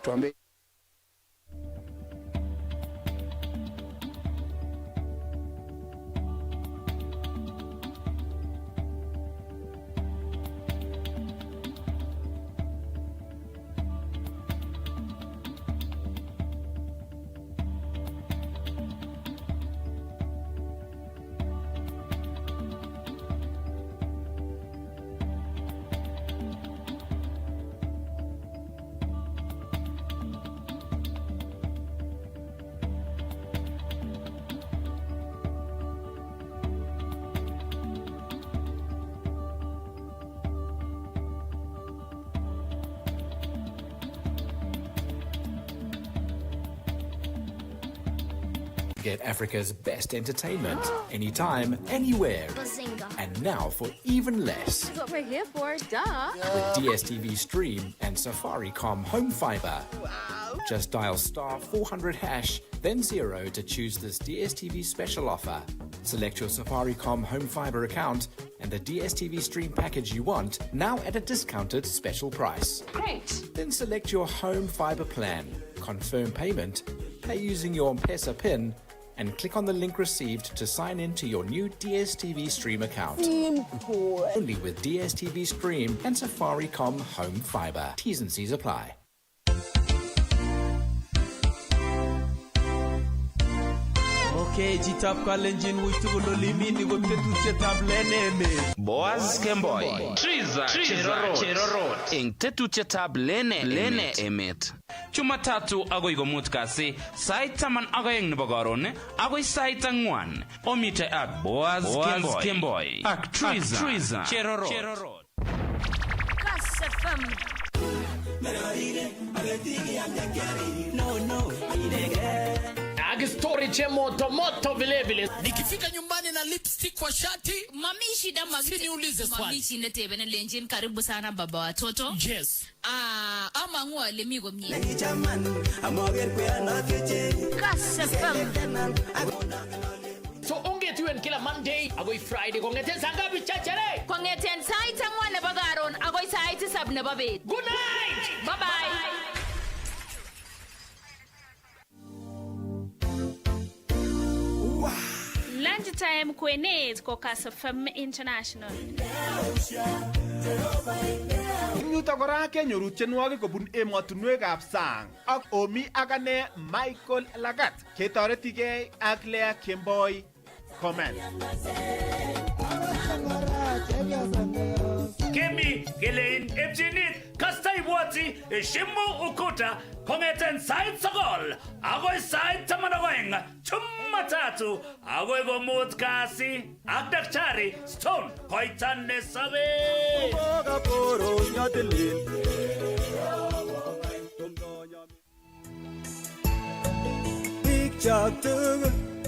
Tuambie. Get Africa's best entertainment anytime, anywhere. And now for even less. That's what we're here for, duh. With DSTV Stream and Safaricom Home Fiber. Just dial star 400 hash, then 0 to choose this DSTV special offer. Select your Safaricom Home Fiber account and the DSTV Stream package you want, now at a discounted special price. Great. Then select your Home Fiber plan, confirm payment, pay using your M-Pesa PIN, and click on the link received to sign in to your new DSTV Stream account. Only with DSTV Stream and Safaricom Home Fiber. T's and C's apply. Okay, jitap kalenjin witugulo limini go tetu tablene me. Boaz Kemboy. Triza Cherorot. Ing tetu tablene emet. Jumatatu agoi gomut kasi sait taman agoi nebo karon agoi sait angwan. Omite ak Boaz Kemboy. Ak Triza Cherorot. Kass FM. No. Story che moto vile vile. Nikifika nyumbani na lipstick kwa shati, Mami shida niulize swali. Mami shida tebe na lenjin karibu sana baba watoto. Yes. Ama ngwa lemigo mie. Kass FM. So ongetuen kila Monday agoi Friday kongeten sangapi chachere. Kongeten sait angwan nebo karon agoi sait tisab nebo bet. Good night. Bye bye. Lunchtime kwenet ko Kass FM International. Yuto kora kenyoru tienwogik kobun emotunwekab sang ak Omi ak ane Michael Lagat ketoretigei ak Lea Kemboi Comment. Kemi Gelein Epchinit Kastai Wati Shimbo Ukuta Kongeten Side Sagol Agoi Side Tamanagoing Chumatatu Agoi Gomut Kasi ak Daktari Stone Koitane Sabe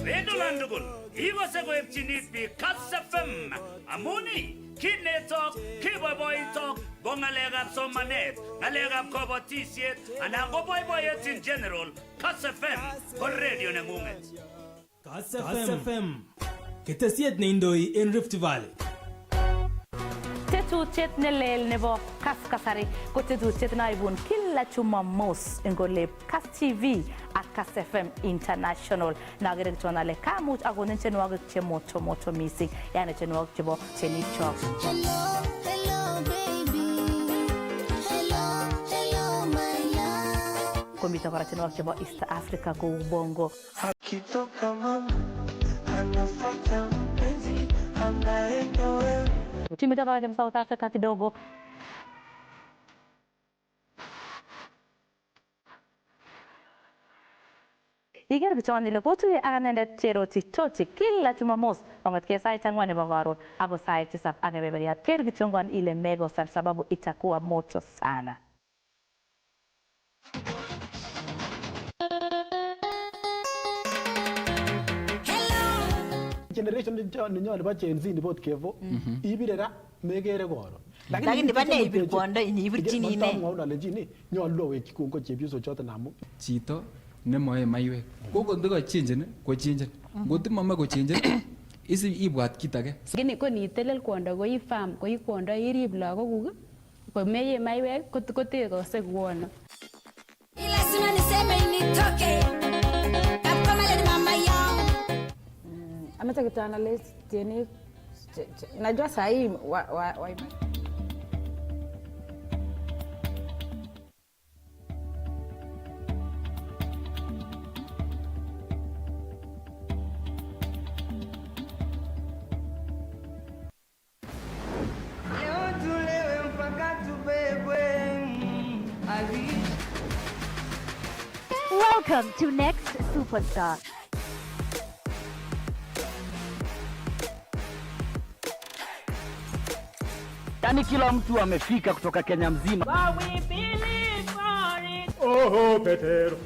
Redulandugul Igo Sego Epchinit Bi Kass FM Amuni Kinetok, Kiboiboitok, Gongalegab Somanet, Galegab Kobotisiet, and Agoboiboyet in general, Kass FM, for radio Nemunget. Kass FM, ketesiet neindoi in Rift Valley. Tetutiet nelel nebo Kaskasari ko tetutiet naibun kila Jumamos ngoleb Kass TV ak Kass FM International. Nagere kitwanale kamuch agonin chenwagik che moto mising, yani chenwagik chebo chenichok. Hello baby. Hello my love. Komita kora chenwagik chebo East Africa ko bongo. Akitoka mama anafuata mpenzi anaenda wewe. Tumetoka kwa South Africa kidogo. Iger kitwani ile kotu anenda cheroti toti kila Jumamos kongotke sait angwan nebo karon hapo sait 9 akebeberiat. Ker kitongwan ile mego sababu itakuwa moto sana. Generation ninyo nebo Gen Z nebo Kevo ibire ra megere koro. Lakini bane ibir kwondo inibirchini ne. Ngololejini nyolu weki kongo chepyoso choto namu. Chito nemoe maiwek ko ndiko chinjin ko chinjin ngot mama ko chinjin isi ibwat kit age. Lakini ko nitelel kwondo ko farm ko kwondo irib lagokuk ko meye maiwek kotekose kwono. Lazima niseme initoke. Kama ile mama yao. Ameta kitaanalize tienik najua sahi Welcome to Next Superstar. Yaani kila mtu amefika kutoka Kenya mzima. Oho Petero.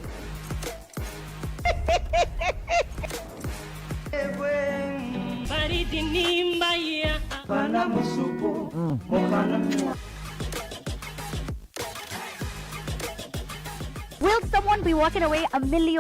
Baridi ni mbaya. Bana musupu. Will someone be walking away $1 million?